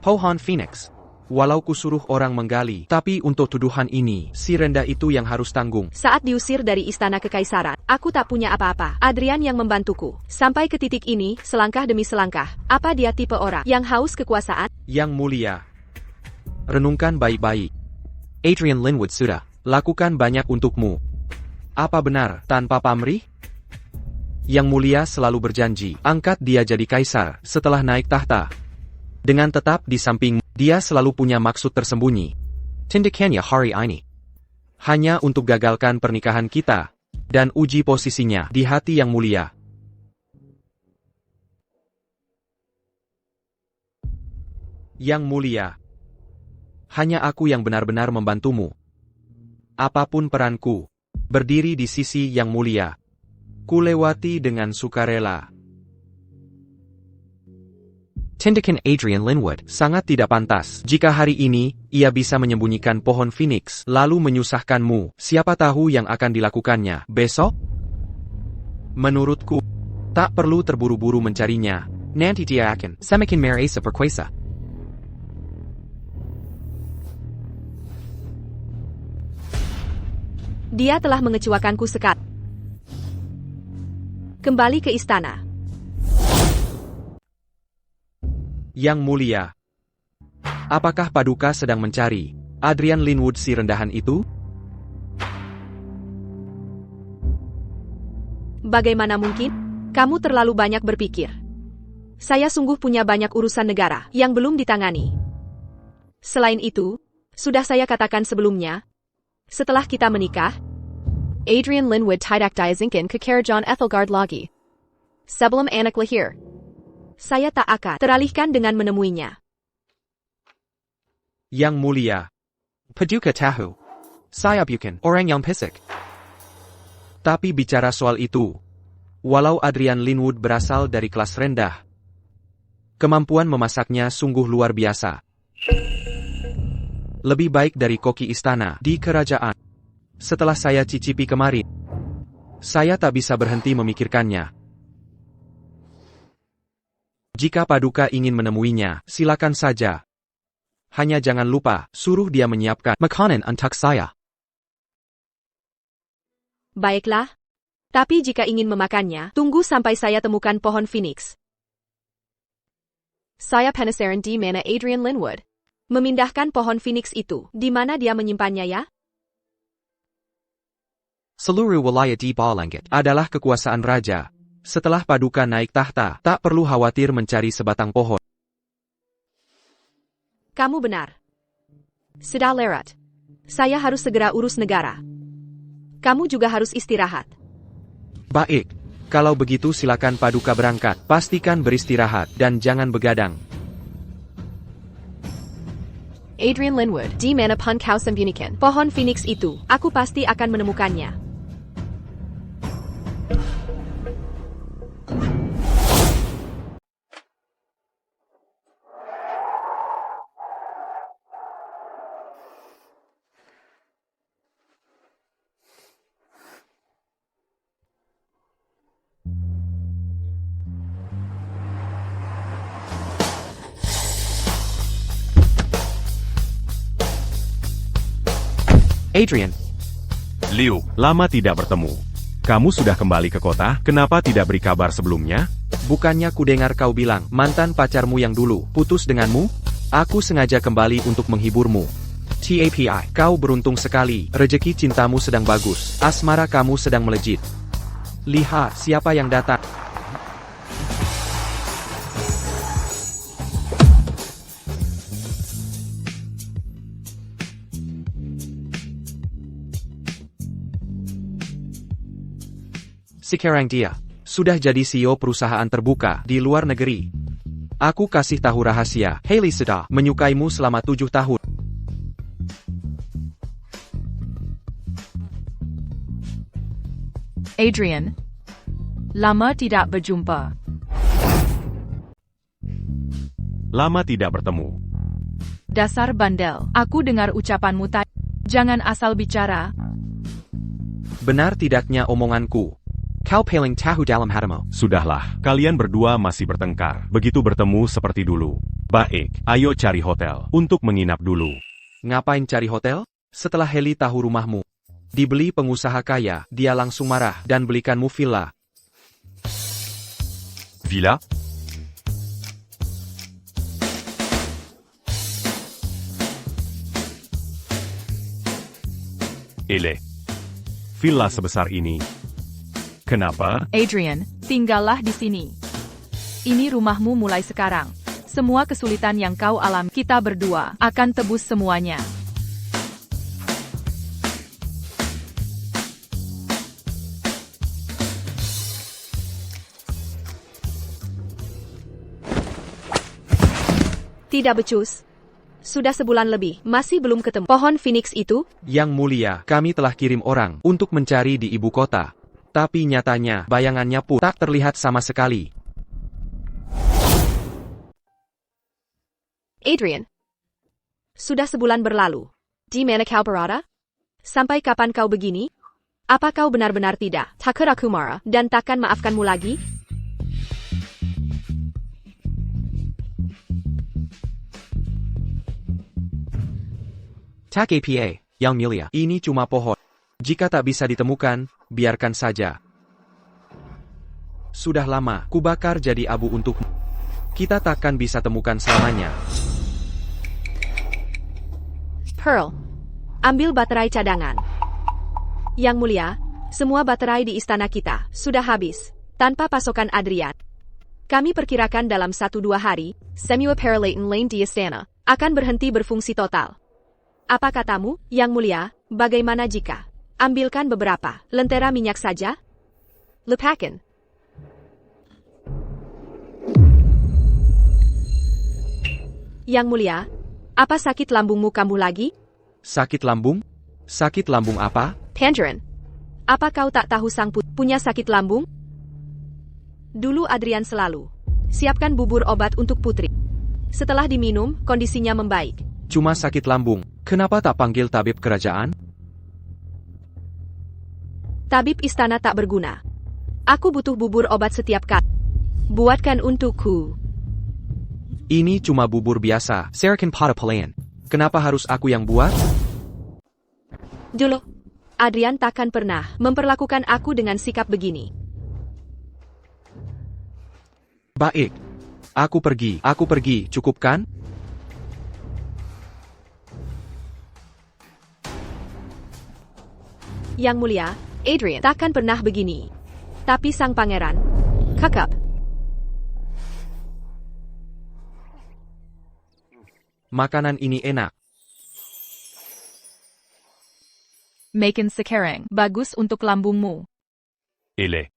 Pohon Phoenix. Walau kusuruh orang menggali, tapi untuk tuduhan ini, si rendah itu yang harus tanggung. Saat diusir dari istana kekaisaran, aku tak punya apa-apa. Adrian yang membantuku. Sampai ke titik ini, selangkah demi selangkah. Apa dia tipe orang yang haus kekuasaan? Yang mulia. Renungkan baik-baik. Adrian Linwood sudah lakukan banyak untukmu. Apa benar, tanpa pamrih? Yang mulia selalu berjanji, angkat dia jadi kaisar setelah naik tahta. Dengan tetap di sampingmu, dia selalu punya maksud tersembunyi. Tindakannya hari ini hanya untuk gagalkan pernikahan kita dan uji posisinya di hati yang mulia. Yang mulia, hanya aku yang benar-benar membantumu. Apapun peranku, berdiri di sisi yang mulia, kulewati dengan sukarela. Tindakan Adrian Linwood sangat tidak pantas. Jika hari ini, ia bisa menyembunyikan pohon Phoenix, lalu menyusahkanmu, siapa tahu yang akan dilakukannya besok? Menurutku, tak perlu terburu-buru mencarinya. Nanti dia akan semakin merasa perkuasa. Dia telah mengecewakanku sekali. Kembali ke istana. Yang mulia. Apakah Paduka sedang mencari Adrian Linwood si rendahan itu? Bagaimana mungkin? Kamu terlalu banyak berpikir. Saya sungguh punya banyak urusan negara yang belum ditangani. Selain itu, sudah saya katakan sebelumnya, setelah kita menikah, Adrian Linwood tidak diizinkan ke Kerajaan Ethelgard lagi. Sebelum anak lahir, saya tak akan teralihkan dengan menemuinya. Yang mulia. Paduka tahu. Saya bukan orang yang pisik. Tapi bicara soal itu, walau Adrian Linwood berasal dari kelas rendah, kemampuan memasaknya sungguh luar biasa. Lebih baik dari koki istana di kerajaan. Setelah saya cicipi kemarin, saya tak bisa berhenti memikirkannya. Jika Paduka ingin menemuinya, silakan saja. Hanya jangan lupa, suruh dia menyiapkan makanan untuk saya. Baiklah. Tapi jika ingin memakannya, tunggu sampai saya temukan pohon Phoenix. Saya penasaran di mana Adrian Linwood memindahkan pohon Phoenix itu. Di mana dia menyimpannya ya? Seluruh wilayah di Balangit adalah kekuasaan raja. Setelah Paduka naik tahta, tak perlu khawatir mencari sebatang pohon. Kamu benar. Sudah lewat. Saya harus segera urus negara. Kamu juga harus istirahat. Baik. Kalau begitu silakan Paduka berangkat. Pastikan beristirahat dan jangan begadang. Adrian Linwood, di mana pun kau sembunyikan pohon Phoenix itu, aku pasti akan menemukannya. Adrian, Leo, Lama tidak bertemu. Kamu sudah kembali ke kota, kenapa tidak beri kabar sebelumnya? bukannya ku dengar kau bilang mantan pacarmu yang dulu putus denganmu? Aku sengaja kembali untuk menghiburmu. TAPI, kau beruntung sekali, rejeki cintamu sedang bagus, asmara kamu sedang melejit. Lihat siapa yang datang. Sekarang dia sudah jadi CEO perusahaan terbuka di luar negeri. Aku kasih tahu rahasia, Hailey sudah menyukaimu selama 7 tahun. Adrian, lama tidak berjumpa. Lama tidak bertemu. Dasar bandel, aku dengar ucapanmu tadi. Jangan asal bicara. Benar tidaknya omonganku? Kau paling tahu dalam hatimu. Sudahlah, kalian berdua masih bertengkar. Begitu bertemu seperti dulu. Baik, ayo cari hotel untuk menginap dulu. Ngapain cari hotel? Setelah Hailey tahu rumahmu dibeli pengusaha kaya, dia langsung marah dan belikanmu villa. Villa? Ele. Villa sebesar ini. Kenapa? Adrian, tinggallah di sini. Ini rumahmu mulai sekarang. Semua kesulitan yang kau alami, kita berdua akan tebus semuanya. Tidak becus. Sudah sebulan lebih, masih belum ketemu pohon Phoenix itu? Yang mulia, kami telah kirim orang untuk mencari di ibu kota. Tapi nyatanya, bayangannya pun tak terlihat sama sekali. Adrian. Sudah sebulan berlalu. Di mana kau berada? Sampai kapan kau begini? Apa kau benar-benar tidak takut aku marah dan takkan maafkanmu lagi? Tak apa, yang mulia, ini cuma pohon. Jika tak bisa ditemukan, biarkan saja. Sudah lama, kubakar jadi abu untukmu. Kita takkan bisa temukan selamanya. Pearl, ambil baterai cadangan. Yang mulia, semua baterai di istana kita sudah habis, tanpa pasokan Adrian. Kami perkirakan dalam 1-2 hari, semua Paralaton Lane di istana akan berhenti berfungsi total. Apa katamu, Yang Mulia, bagaimana jika ambilkan beberapa lentera minyak saja? Lepakan. Yang Mulia, apa sakit lambungmu kambuh lagi? Sakit lambung? Sakit lambung apa? Tangerine, apa kau tak tahu sang putri punya sakit lambung? Dulu Adrian selalu siapkan bubur obat untuk putri. Setelah diminum, kondisinya membaik. Cuma sakit lambung. Kenapa tak panggil tabib kerajaan? Tabib istana tak berguna. Aku butuh bubur obat setiap kali. Buatkan untukku. Ini cuma bubur biasa, Sarakan Pada Pelayan. Kenapa harus aku yang buat? Dulu, Adrian takkan pernah memperlakukan aku dengan sikap begini. Baik. Aku pergi, cukup kan? Yang mulia, Adrian takkan pernah begini. Tapi sang pangeran, kakap. Makanan ini enak. Makan sekarang, bagus untuk lambungmu. Ele.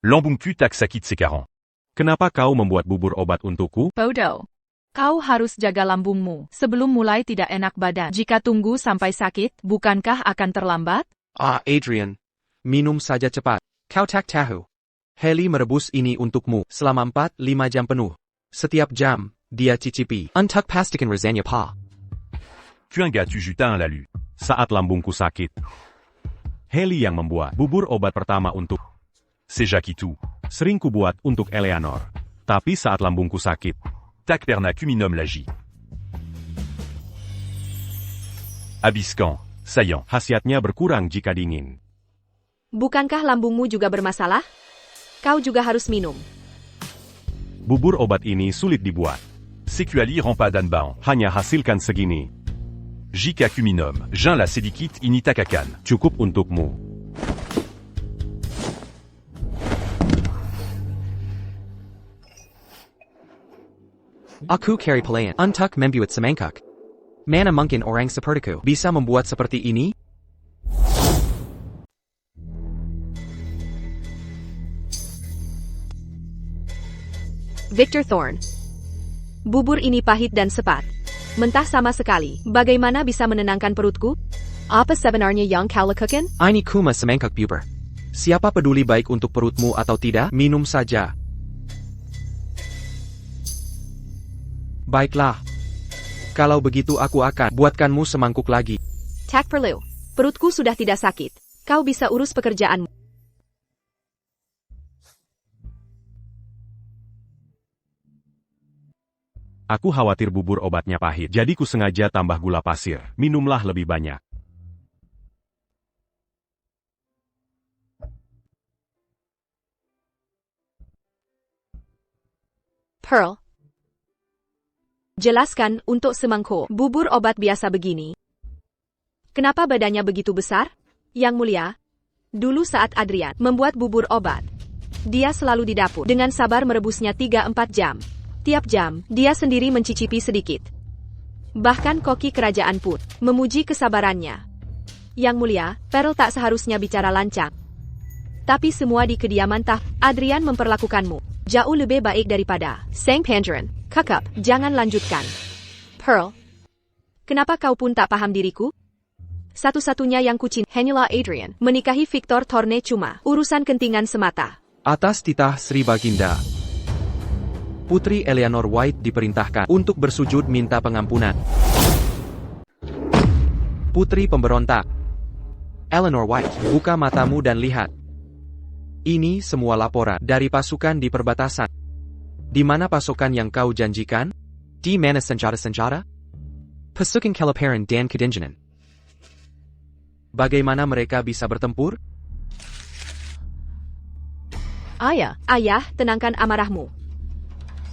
Lambungku tak sakit sekarang. Kenapa kau membuat bubur obat untukku? Bodoh. Kau harus jaga lambungmu sebelum mulai tidak enak badan. Jika tunggu sampai sakit, bukankah akan terlambat? Adrian. Minum saja cepat. Kau tak tahu. Heli merebus ini untukmu selama 4-5 jam penuh. Setiap jam, dia cicipi. Untuk pastikan rasanya pa. Kuinga tu jutin la lu. Saat lambungku sakit, Heli yang membuat bubur obat pertama untuk. C'est Jacques itu. Sering kubuat untuk Eleanor. Tapi saat lambungku sakit, Tak perna cuminum lagi. Abiscan, saillant. khasiatnya berkurang jika dingin. Bukankah lambungmu juga bermasalah? Kau juga harus minum. Bubur obat ini sulit dibuat. Sequali rend pas d'anbaan. Hanya hasilkan segini. Jika cuminum, jin la sedikit ini takakan. Cukup untukmu. Aku carry pelayan. Untuk membuat semangkuk. Mana mungkin orang sepertiku bisa membuat seperti ini? Victor Thorne. Bubur ini pahit dan sepat. Mentah sama sekali. Bagaimana bisa menenangkan perutku? Apa sebenarnya yang kau lakukan? Ini kuma semangkuk bubur. Siapa peduli baik untuk perutmu atau tidak? Minum saja. Baiklah. Kalau begitu aku akan buatkanmu semangkuk lagi. Tak perlu. Perutku sudah tidak sakit. Kau bisa urus pekerjaanmu. Aku khawatir bubur obatnya pahit, jadi ku sengaja tambah gula pasir. Minumlah lebih banyak. Pearl. Jelaskan untuk semangkuk bubur obat biasa begini. Kenapa badannya begitu besar? Yang mulia, dulu saat Adrian membuat bubur obat, dia selalu di dapur dengan sabar merebusnya 3-4 jam. Tiap jam, dia sendiri mencicipi sedikit. Bahkan koki kerajaan pun memuji kesabarannya. Yang mulia, Pearl tak seharusnya bicara lancang. Tapi semua di kediaman Adrian memperlakukanmu jauh lebih baik daripada Sang Pangeran. Kakap, jangan lanjutkan. Pearl, kenapa kau pun tak paham diriku? Satu-satunya yang kucintai hanyalah Adrian. Menikahi Victor Thorne cuma urusan kentingan semata. Atas titah Sri Baginda, Putri Eleanor White diperintahkan untuk bersujud minta pengampunan. Putri pemberontak. Eleanor White, buka matamu dan lihat. Ini semua laporan dari pasukan di perbatasan. Di mana pasukan yang kau janjikan? Di mana senjata-senjata? Pasukan Kelaparan dan Kedinginan. Bagaimana mereka bisa bertempur? Ayah, tenangkan amarahmu.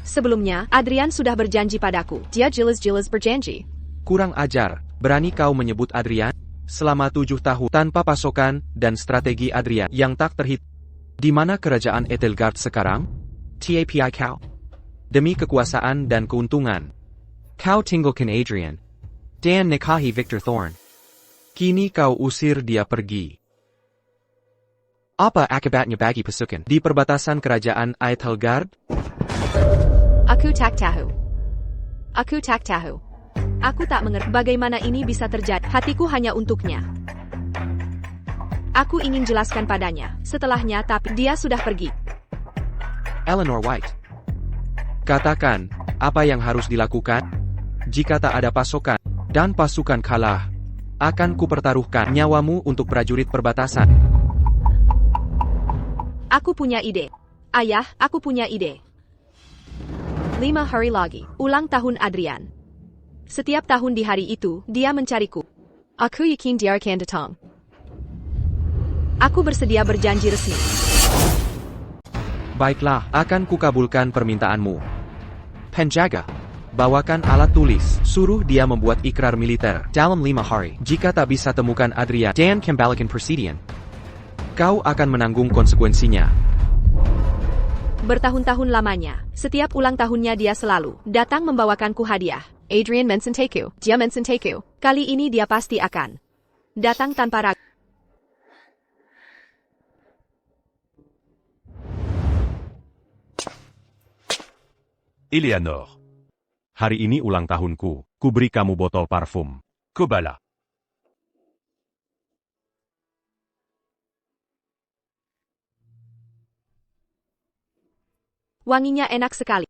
Sebelumnya, Adrian sudah berjanji padaku. Dia jelas-jelas berjanji. Kurang ajar, berani kau menyebut Adrian? Selama 7 tahun tanpa pasokan dan strategi Adrian yang tak terhitung. Di mana kerajaan Etelgard sekarang? Tapi kau. Demi kekuasaan dan keuntungan, kau tinggalkan Adrian dan nikahi Victor Thorne. Kini kau usir dia pergi. Apa akibatnya bagi pasukan di perbatasan kerajaan Etelgard? Aku tak tahu. Aku tak mengerti bagaimana ini bisa terjadi. Hatiku hanya untuknya. Aku ingin jelaskan padanya. Setelahnya, tapi dia sudah pergi. Eleanor White. Katakan, apa yang harus dilakukan? Jika tak ada pasokan, dan pasukan kalah, akan kupertaruhkan nyawamu untuk prajurit perbatasan. Aku punya ide. Ayah, aku punya ide. 5 hari lagi, ulang tahun Adrian. Setiap tahun di hari itu, dia mencariku. Aku yakin dia akan datang. Aku bersedia berjanji resmi. Baiklah, akan kukabulkan permintaanmu. Penjaga, bawakan alat tulis. Suruh dia membuat ikrar militer dalam 5 hari. Jika tak bisa temukan Adrian dan kembalikan persediaan, kau akan menanggung konsekuensinya. Bertahun-tahun lamanya, setiap ulang tahunnya dia selalu datang membawakanku hadiah. Adrian mencintaku, dia mencintaku. Kali ini dia pasti akan datang tanpa ragu. Eleanor. Hari ini ulang tahunku, kuberi kamu botol parfum. Kobala. Wanginya enak sekali.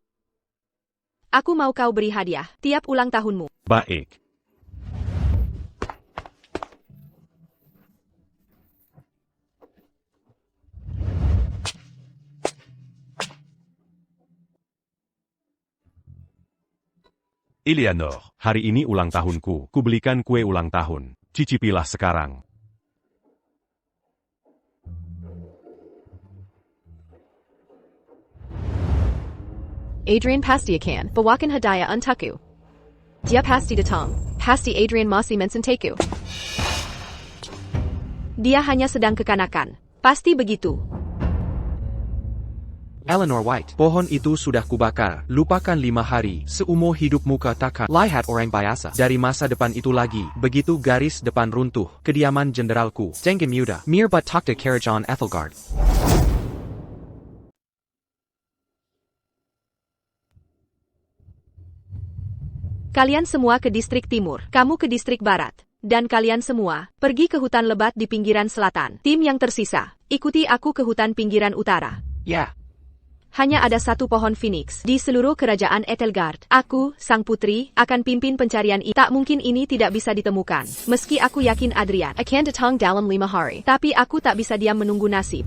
Aku mau kau beri hadiah tiap ulang tahunmu. Baik. Eleanor. Hari ini ulang tahunku, kubelikan kue ulang tahun. Cicipilah sekarang. Adrian pasti akan bawakan hadiah untukku. Dia pasti datang. Pasti Adrian masih mencintaku. Dia hanya sedang kekanakan. Pasti begitu. Eleanor White, pohon itu sudah kubakar. Lupakan 5 hari, seumur hidupmu takkan lihat orang biasa. Dari masa depan itu lagi, begitu garis depan runtuh, kediaman jenderalku, Dengen Muda, Mirbat Takta Karajan Ethelgard. Kalian semua ke distrik timur, kamu ke distrik barat. Dan kalian semua, pergi ke hutan lebat di pinggiran selatan. Tim yang tersisa, ikuti aku ke hutan pinggiran utara. Ya. Hanya ada satu pohon Phoenix di seluruh kerajaan Ethelgard. Aku, sang putri, akan pimpin pencarian ini. Tak mungkin ini tidak bisa ditemukan. Meski aku yakin Adrian akan datang dalam 5 hari. Tapi aku tak bisa diam menunggu nasib.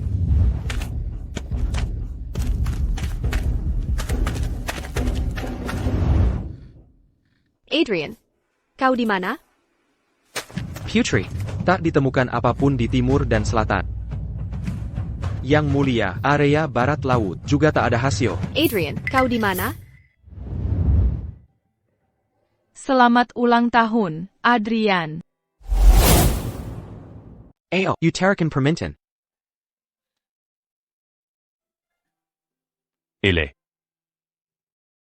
Adrian, kau di mana? Putri, tak ditemukan apapun di timur dan selatan. Yang mulia, area barat laut juga tak ada hasil. Adrian, kau di mana? Selamat ulang tahun, Adrian. Ayo, utarakan permintaan.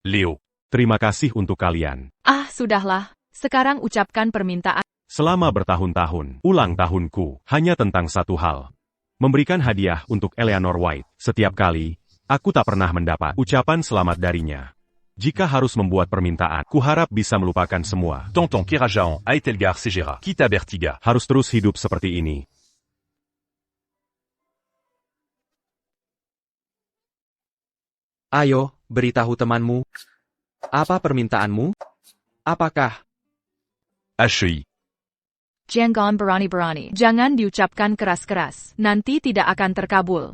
Leo. Terima kasih untuk kalian. Ah, sudahlah. Sekarang ucapkan permintaan. Selama bertahun-tahun, ulang tahunku hanya tentang satu hal. Memberikan hadiah untuk Eleanor White. Setiap kali, aku tak pernah mendapat ucapan selamat darinya. Jika harus membuat permintaan, kuharap bisa melupakan semua. Tonton Kerajan à Ethelgard Segera. Kita bertiga. Harus terus hidup seperti ini. Ayo, beritahu temanmu. Apa permintaanmu? Apakah? HI. Jangan berani-berani. Jangan diucapkan keras-keras. Nanti tidak akan terkabul.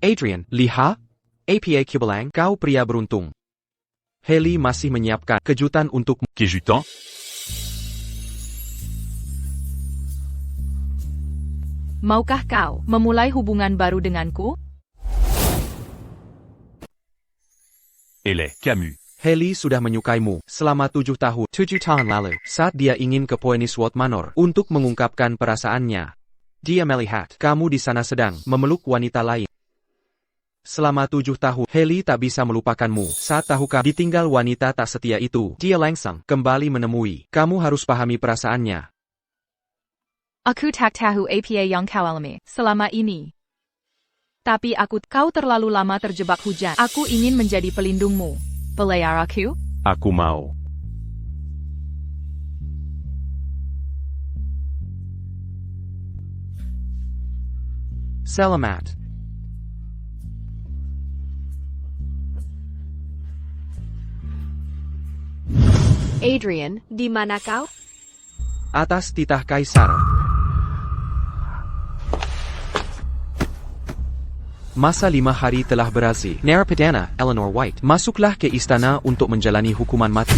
Adrian, lihat. APA Kubelang, kau pria beruntung. Haley masih menyiapkan kejutan untukmu. Kejutan. Maukah kau memulai hubungan baru denganku? Camus. Haley sudah menyukaimu selama 7 tahun. 7 tahun lalu, saat dia ingin ke Poeniswold Manor untuk mengungkapkan perasaannya. Dia melihat kamu di sana sedang memeluk wanita lain. Selama 7 tahun, Haley tak bisa melupakanmu. Saat tahukah ditinggal wanita tak setia itu, dia langsung kembali menemui. Kamu harus pahami perasaannya. Aku tak tahu apa yang kau alami selama ini. Tapi kau terlalu lama terjebak hujan. Aku ingin menjadi pelindungmu. Belayar aku? Aku mau. Selamat. Adrian, di mana kau? Atas titah kaisar. Masa 5 hari telah berakhir. Narapidana, Eleanor White, masuklah ke istana untuk menjalani hukuman mati.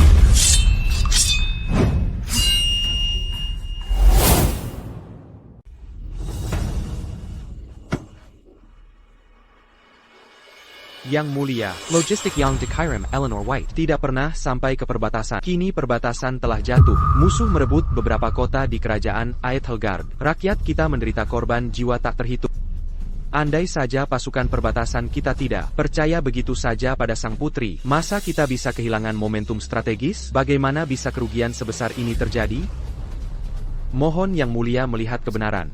Yang Mulia, logistik yang dikirim Eleanor White tidak pernah sampai ke perbatasan. Kini perbatasan telah jatuh. Musuh merebut beberapa kota di kerajaan Aethelgard. Rakyat kita menderita korban jiwa tak terhitung. Andai saja pasukan perbatasan kita tidak percaya begitu saja pada sang putri, masa kita bisa kehilangan momentum strategis? Bagaimana bisa kerugian sebesar ini terjadi? Mohon Yang Mulia melihat kebenaran.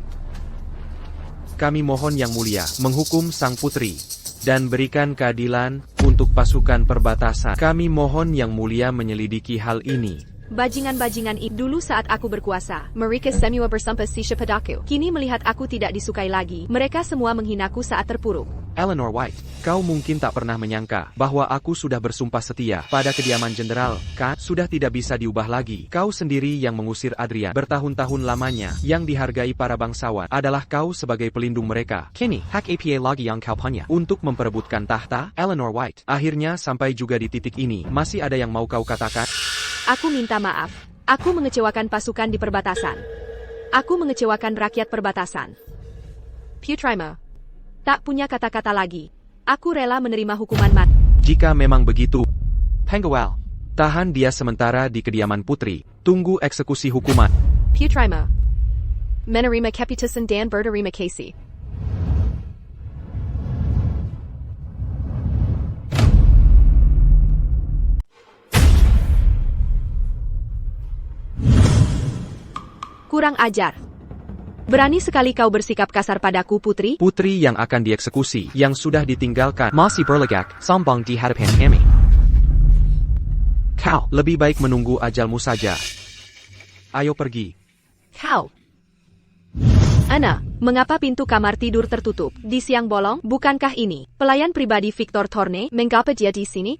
Kami mohon Yang Mulia menghukum sang putri dan berikan keadilan untuk pasukan perbatasan. Kami mohon Yang Mulia menyelidiki hal ini. Bajingan-bajingan itu dulu saat aku berkuasa, mereka semua bersumpah padaku. Kini melihat aku tidak disukai lagi, mereka semua menghinaku saat terpuruk. Eleanor White, kau mungkin tak pernah menyangka bahwa aku sudah bersumpah setia pada kediaman jenderal, kan? Sudah tidak bisa diubah lagi. Kau sendiri yang mengusir Adrian bertahun-tahun lamanya, yang dihargai para bangsawan adalah kau sebagai pelindung mereka. Kini, hak apa lagi yang kau punya untuk memperebutkan tahta? Eleanor White, akhirnya sampai juga di titik ini, masih ada yang mau kau katakan? Aku minta maaf. Aku mengecewakan pasukan di perbatasan. Aku mengecewakan rakyat perbatasan. Putrima. Tak punya kata-kata lagi. Aku rela menerima hukuman mati. Jika memang begitu, Pengawal, tahan dia sementara di kediaman putri. Tunggu eksekusi hukuman. Putrima. Menerima keputusan dan berterima kasih. Kurang ajar. Berani sekali kau bersikap kasar padaku, putri? Putri yang akan dieksekusi, yang sudah ditinggalkan, masih berlegak, sombong di hadapan kami. Kau, lebih baik menunggu ajalmu saja. Ayo pergi. Kau. Ana, mengapa pintu kamar tidur tertutup di siang bolong? Bukankah ini pelayan pribadi Victor Thorne? Mengapa dia di sini?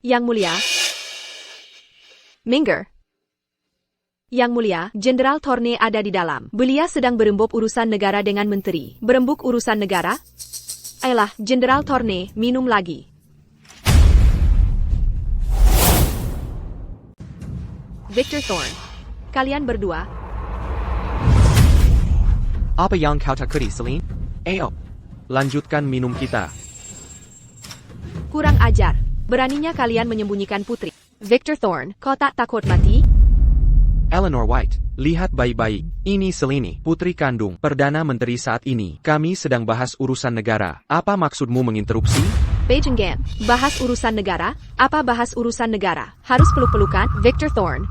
Yang Mulia. Minggir. Yang Mulia, Jenderal Thorne ada di dalam. Beliau sedang berembuk urusan negara dengan menteri. Berembuk urusan negara? Ayolah, Jenderal Thorne, minum lagi. Victor Thorne. Kalian berdua. Apa yang kau takuti, Celine? Ayo, lanjutkan minum kita. Kurang ajar. Beraninya kalian menyembunyikan putri. Victor Thorne, kau tak takut mati? Eleanor White, lihat baik-baik. Ini Celine, putri kandung Perdana Menteri saat ini. Kami sedang bahas urusan negara. Apa maksudmu menginterupsi? Bejenggan, bahas urusan negara? Apa bahas urusan negara? Harus peluk-pelukan? Victor Thorne.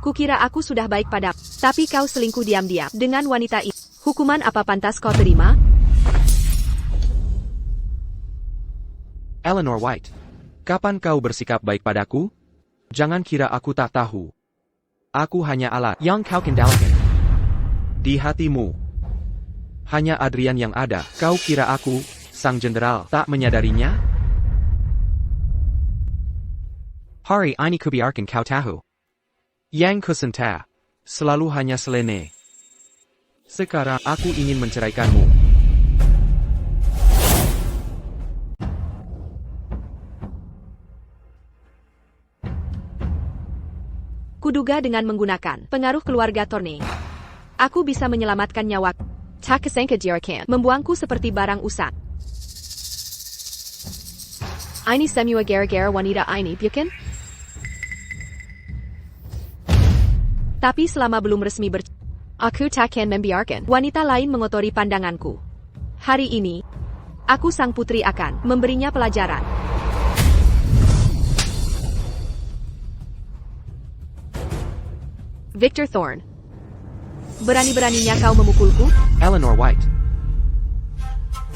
Kukira aku sudah baik padamu, tapi kau selingkuh diam-diam dengan wanita ini. Hukuman apa pantas kau terima? Eleanor White, kapan kau bersikap baik padaku? Jangan kira aku tak tahu. Aku hanya alat yang kau kendalikan. Di hatimu, hanya Adrian yang ada. Kau kira aku, sang jenderal, tak menyadarinya? Hari ini kubiarkan kau tahu. Yang kusenta, selalu hanya Selene. Sekarang aku ingin menceraikanmu. Kuduga dengan menggunakan pengaruh keluarga Thorne, aku bisa menyelamatkan nyawa. Tak kesangka jirakan membuangku seperti barang usang. Ini semua gara-gara wanita ini, bukan? Tapi selama belum resmi aku takkan membiarkan wanita lain mengotori pandanganku. Hari ini, aku sang putri akan memberinya pelajaran. Victor Thorne. Berani-beraninya kau memukulku? Eleanor White.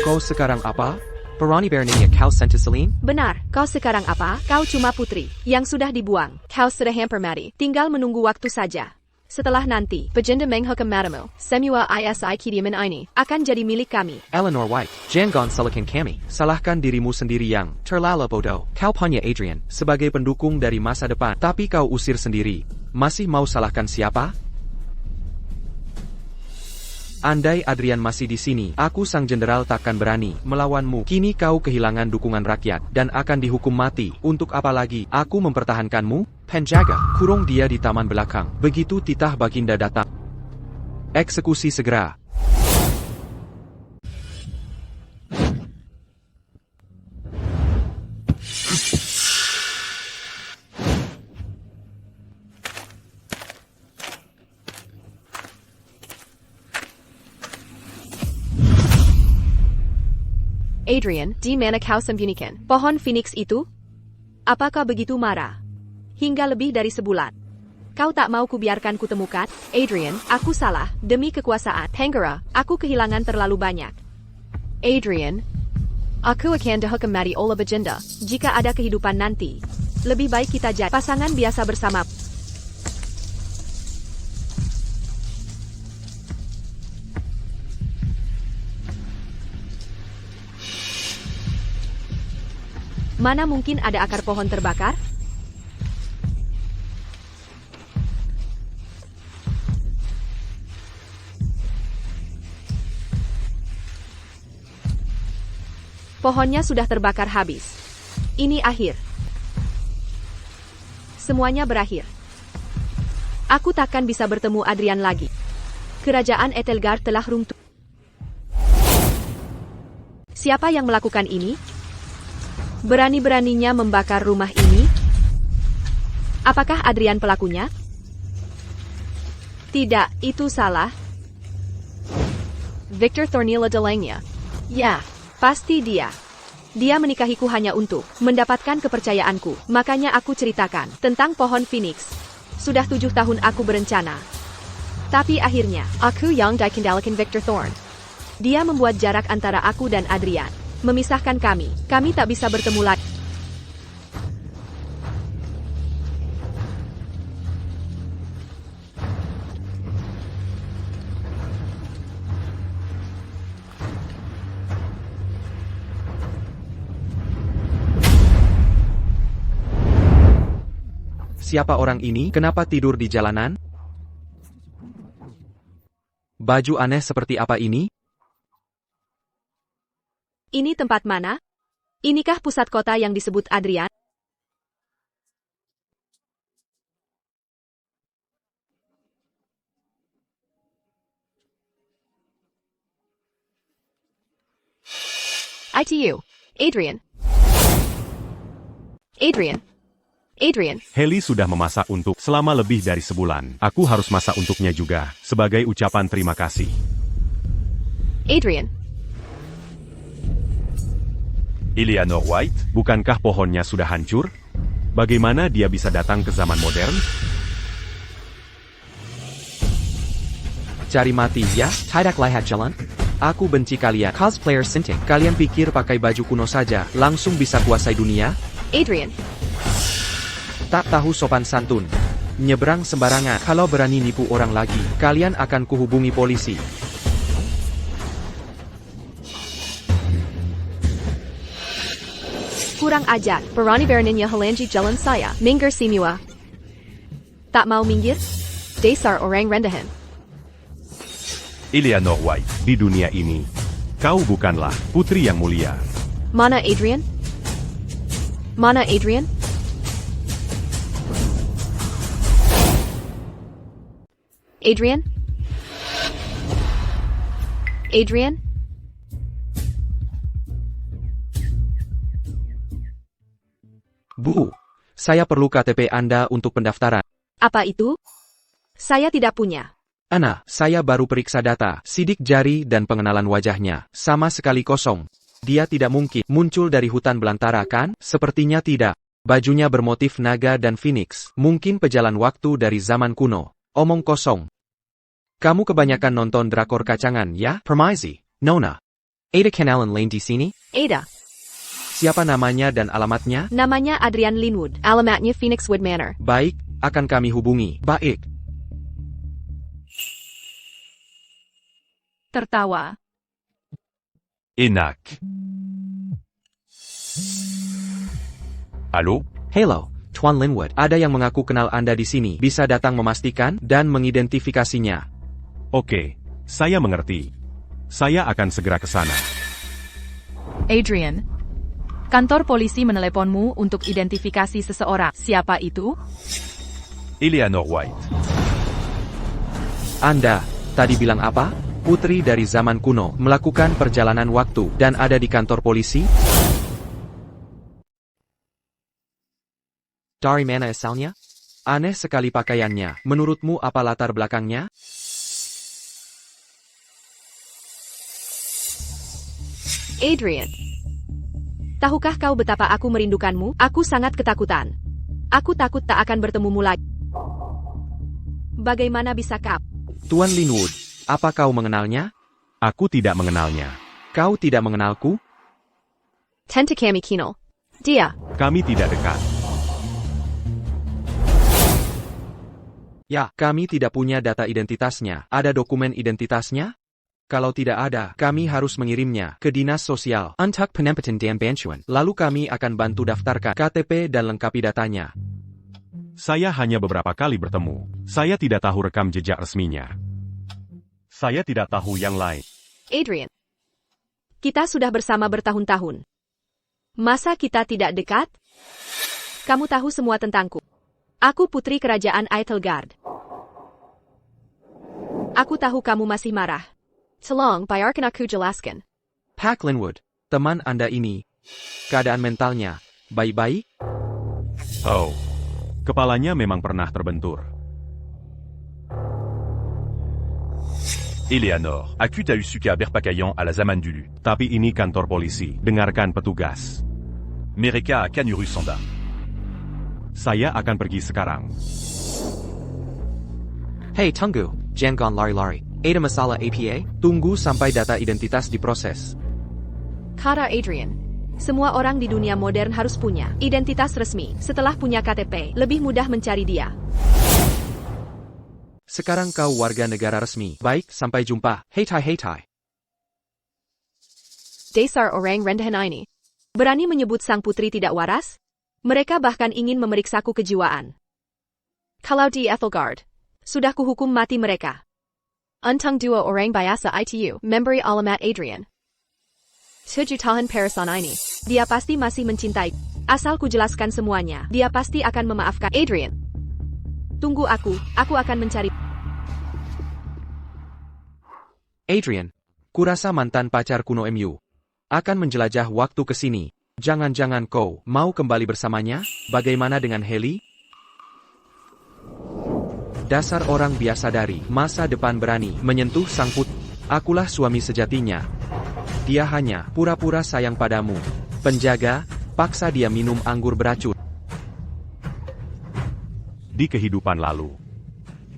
Kau sekarang apa? Berani-beraninya kau sentuh Celine? Benar, kau sekarang apa? Kau cuma putri yang sudah dibuang. Kau sudah hampir mati, tinggal menunggu waktu saja. Setelah nanti, Pejenda menghukum matamu, semua isi kediaman ini, akan jadi milik kami. Eleanor White, jangan salahkan kami. Salahkan dirimu sendiri yang terlalu bodoh. Kau punya Adrian, sebagai pendukung dari masa depan, tapi kau usir sendiri. Masih mau salahkan siapa? Andai Adrian masih di sini, aku sang jenderal takkan berani melawanmu. Kini kau kehilangan dukungan rakyat, dan akan dihukum mati. Untuk apa lagi aku mempertahankanmu? Penjaga, kurung dia di taman belakang. Begitu titah Baginda datang. Eksekusi segera. Adrian, di mana kau sembunyikan pohon Phoenix itu? Apakah begitu marah? Hingga lebih dari sebulan. Kau tak mau kubiarkan kutemukan? Adrian, aku salah. Demi kekuasaan, Tanggera, aku kehilangan terlalu banyak. Adrian, aku akan dihukum mati oleh Baginda. Jika ada kehidupan nanti, lebih baik kita jadi pasangan biasa bersama. Mana mungkin ada akar pohon terbakar? Pohonnya sudah terbakar habis. Ini akhir. Semuanya berakhir. Aku takkan bisa bertemu Adrian lagi. Kerajaan Etelgard telah runtuh. Siapa yang melakukan ini? Berani-beraninya membakar rumah ini? Apakah Adrian pelakunya? Tidak, itu salah. Victor Thornilla Delangnya. Ya, pasti dia. Dia menikahiku hanya untuk mendapatkan kepercayaanku. Makanya aku ceritakan tentang pohon Phoenix. Sudah 7 tahun aku berencana. Tapi akhirnya, aku yang dikendalikan Victor Thorne. Dia membuat jarak antara aku dan Adrian. Memisahkan kami. Kami tak bisa bertemu lagi. Siapa orang ini? Kenapa tidur di jalanan? Baju aneh seperti apa ini? Ini tempat mana? Inikah pusat kota yang disebut Adrian? ITU. Adrian. Adrian. Adrian. Heli sudah memasak untuk selama lebih dari sebulan. Aku harus masak untuknya juga, sebagai ucapan terima kasih. Adrian. Eleanor White, Bukankah pohonnya sudah hancur? Bagaimana dia bisa datang ke zaman modern? Cari mati ya, tidak lihat jalan. Aku benci kalian, cosplayer sinting. Kalian pikir pakai baju kuno saja, langsung bisa kuasai dunia? Adrian. Tak tahu sopan santun. Nyebrang sembarangan. Kalau berani nipu orang lagi, kalian akan kuhubungi polisi. Kurang ajar, berani beraninya halangi jalan saya, minggir semua. Tak mau minggir? Dasar orang rendahan. Eleanor White, Di dunia ini, kau bukanlah putri yang mulia. Mana Adrian? Mana Adrian? Adrian? Adrian? Bu, saya perlu KTP Anda untuk pendaftaran. Apa itu? Saya tidak punya. Ana, saya baru periksa data, sidik jari dan pengenalan wajahnya. Sama sekali kosong. Dia tidak mungkin muncul dari hutan belantara kan? Sepertinya tidak. Bajunya bermotif naga dan phoenix. Mungkin pejalan waktu dari zaman kuno. Omong kosong. Kamu kebanyakan nonton drakor kacangan ya? Permisi, Nona. Ada kenalan lain di sini? Ada. Siapa namanya dan alamatnya? Namanya Adrian Linwood. Alamatnya Phoenixwood Manor. Baik, akan kami hubungi. Baik. Tertawa. Enak. Halo? Hello, Tuan Linwood. Ada yang mengaku kenal Anda di sini. Bisa datang memastikan dan mengidentifikasinya. Oke, saya mengerti. Saya akan segera ke sana. Adrian. Kantor polisi meneleponmu untuk identifikasi seseorang. Siapa itu? Eleanor White. Anda, tadi bilang apa? Putri dari zaman kuno, melakukan perjalanan waktu, dan ada di kantor polisi? Dari mana asalnya? Aneh sekali pakaiannya. Menurutmu apa latar belakangnya? Adrian. Tahukah kau betapa aku merindukanmu? Aku sangat ketakutan. Aku takut tak akan bertemumu lagi. Bagaimana bisa kau? Tuan Linwood, apa kau mengenalnya? Aku tidak mengenalnya. Kau tidak mengenalku? Tenta kami Kino. Dia. Kami tidak dekat. Ya, kami tidak punya data identitasnya. Ada dokumen identitasnya? Kalau tidak ada, kami harus mengirimnya ke Dinas Sosial untuk penempatan dan bantuan. Lalu kami akan bantu daftarkan KTP dan lengkapi datanya. Saya hanya beberapa kali bertemu. Saya tidak tahu rekam jejak resminya. Saya tidak tahu yang lain. Adrian. Kita sudah bersama bertahun-tahun. Masa kita tidak dekat? Kamu tahu semua tentangku. Aku putri kerajaan Eitelgard. Aku tahu kamu masih marah. Tolong, biarkan aku jelaskan. Pak Linwood, teman Anda ini, keadaan mentalnya baik-baik? Oh, kepalanya memang pernah terbentur. Eleanor, accuse à Usuka Berpakaian à la Zaman Dulu. Tapi ini kantor polisi. Dengarkan petugas. Mereka akan urus Sonda. Saya akan pergi sekarang. Hei, tunggu. Jangan lari-lari. Ada masalah APA? Tunggu sampai data identitas diproses. Kata Adrian. Semua orang di dunia modern harus punya identitas resmi. Setelah punya KTP, lebih mudah mencari dia. Sekarang kau warga negara resmi. Baik, sampai jumpa. Hei tai. Dasar orang rendahan ini. Berani menyebut sang putri tidak waras? Mereka bahkan ingin memeriksaku kejiwaan. Kalau di Eitelgard, sudah kuhukum mati mereka. Untang dua orang biasa itu, memberi alamat Adrian. 7 tahun perisan ini. Dia pasti masih mencintai. Asal ku jelaskan semuanya, dia pasti akan memaafkan Adrian. Tunggu aku akan mencari. Adrian, kurasa mantan pacar kuno MU akan menjelajah waktu ke sini. Jangan-jangan kau mau kembali bersamanya? Bagaimana dengan Haley? Dasar orang biasa dari masa depan berani menyentuh sang putri. Akulah suami sejatinya. Dia hanya pura-pura sayang padamu. Penjaga, paksa dia minum anggur beracun. Di kehidupan lalu,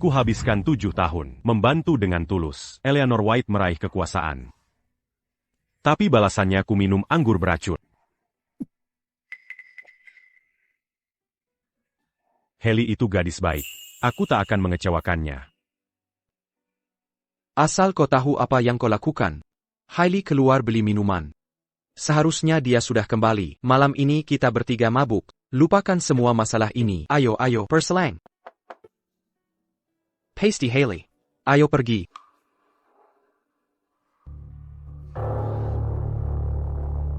kuhabiskan 7 tahun membantu dengan tulus Eleanor White meraih kekuasaan. Tapi balasannya ku minum anggur beracun. Haley itu gadis baik. Aku tak akan mengecewakannya. Asal kau tahu apa yang kau lakukan. Hailey keluar beli minuman. Seharusnya dia sudah kembali. Malam ini kita bertiga mabuk. Lupakan semua masalah ini. Ayo, perselang. Pasty Haley. Ayo pergi.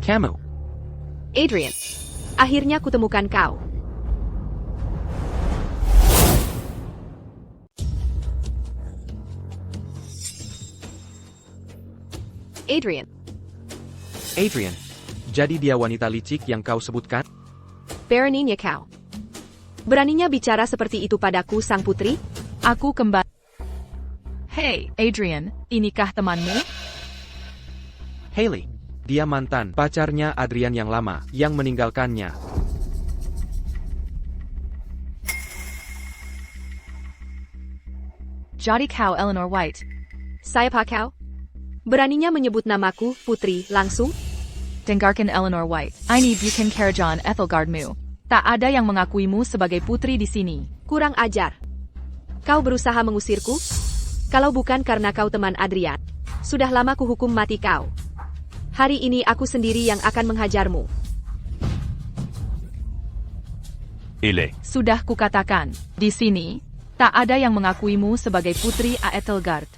Kamu. Adrian. Akhirnya kutemukan kau. Adrian, jadi dia wanita licik yang kau sebutkan? Beraninya kau. Beraninya bicara seperti itu padaku sang putri? Aku kembali. Hey, Adrian, inikah temanmu? Haley, dia mantan pacarnya Adrian yang lama, yang meninggalkannya. Jadi kau Eleanor White. Siapa kau? Beraninya menyebut namaku, putri, langsung? Dengarkan Eleanor White. Ini bukan kerajaan Eitelgardmu. Tak ada yang mengakuimu sebagai putri di sini. Kurang ajar. Kau berusaha mengusirku? Kalau bukan karena kau teman Adrian, Sudah lama kuhukum mati kau. Hari ini aku sendiri yang akan menghajarmu. Ele. Sudah kukatakan, di sini, tak ada yang mengakuimu sebagai putri Aethelgard.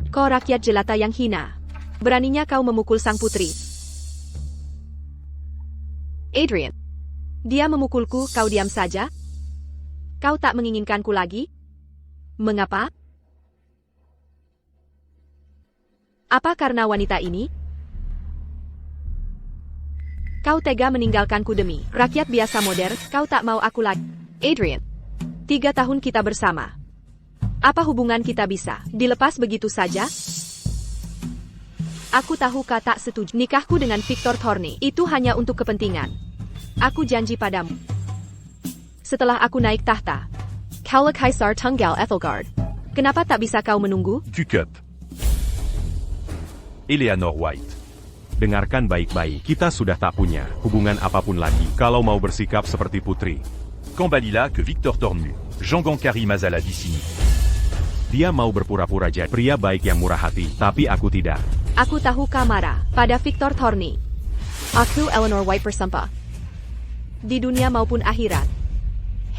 Kau rakyat jelata yang hina. Beraninya kau memukul sang putri. Adrian. Dia memukulku, kau diam saja? Kau tak menginginkanku lagi? Mengapa? Apa karena wanita ini? Kau tega meninggalkanku demi rakyat biasa modern, kau tak mau aku lagi. Adrian. 3 tahun kita bersama. Apa hubungan kita bisa dilepas begitu saja? Aku tahu kau tak setuju. Nikahku dengan Victor Thorne itu hanya untuk kepentingan. Aku janji padamu. Setelah aku naik tahta, kaulah Kaisar Tunggal Ethelgard. Kenapa tak bisa kau menunggu? Cukup. Eleanor White. Dengarkan baik-baik, kita sudah tak punya hubungan apapun lagi. Kalau mau bersikap seperti putri, Cambalila que Victor Tornu. Jean Gankari Mazala di sini. dia mau berpura-pura jadi pria baik yang murah hati, tapi aku tidak. Aku tahu kau marah pada Victor Thorne. Aku Eleanor White bersumpah. Di dunia maupun akhirat.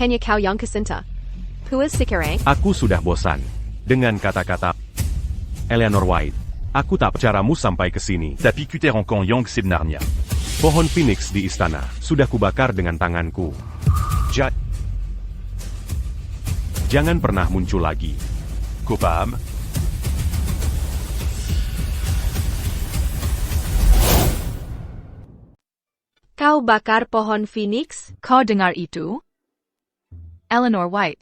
Hanya kau yang kesinta. Puas sekarang. Aku sudah bosan dengan kata-kata Eleanor White. Aku tak caramu sampai ke sini. Tapi kuter en camp Yang Sebnarnia. Pohon Phoenix di istana sudah kubakar dengan tanganku. Jangan pernah muncul lagi. Kopam. Kau bakar pohon Phoenix? Kau dengar itu? Eleanor White.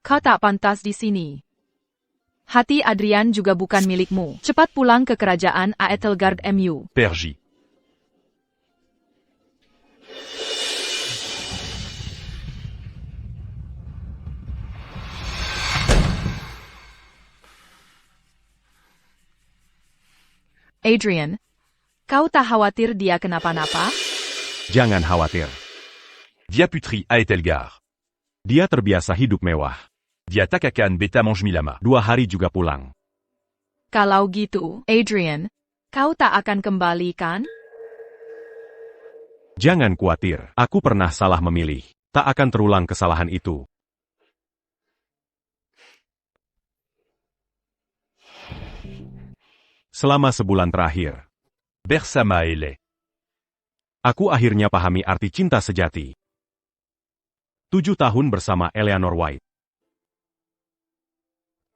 Kau tak pantas di sini. Hati Adrian juga bukan milikmu. Cepat pulang ke kerajaan Aethelgard MU. Pergy. Adrian. Kau tak khawatir dia kenapa-napa? Jangan khawatir. Dia putri Aethelgard. Dia terbiasa hidup mewah. Dia takakan beta manjmilama. 2 hari juga pulang. Kalau gitu, Adrian, kau tak akan kembali kan? Jangan khawatir, aku pernah salah memilih. Tak akan terulang kesalahan itu. Selama sebulan terakhir, Bersama Ele. aku akhirnya pahami arti cinta sejati. 7 tahun bersama Eleanor White.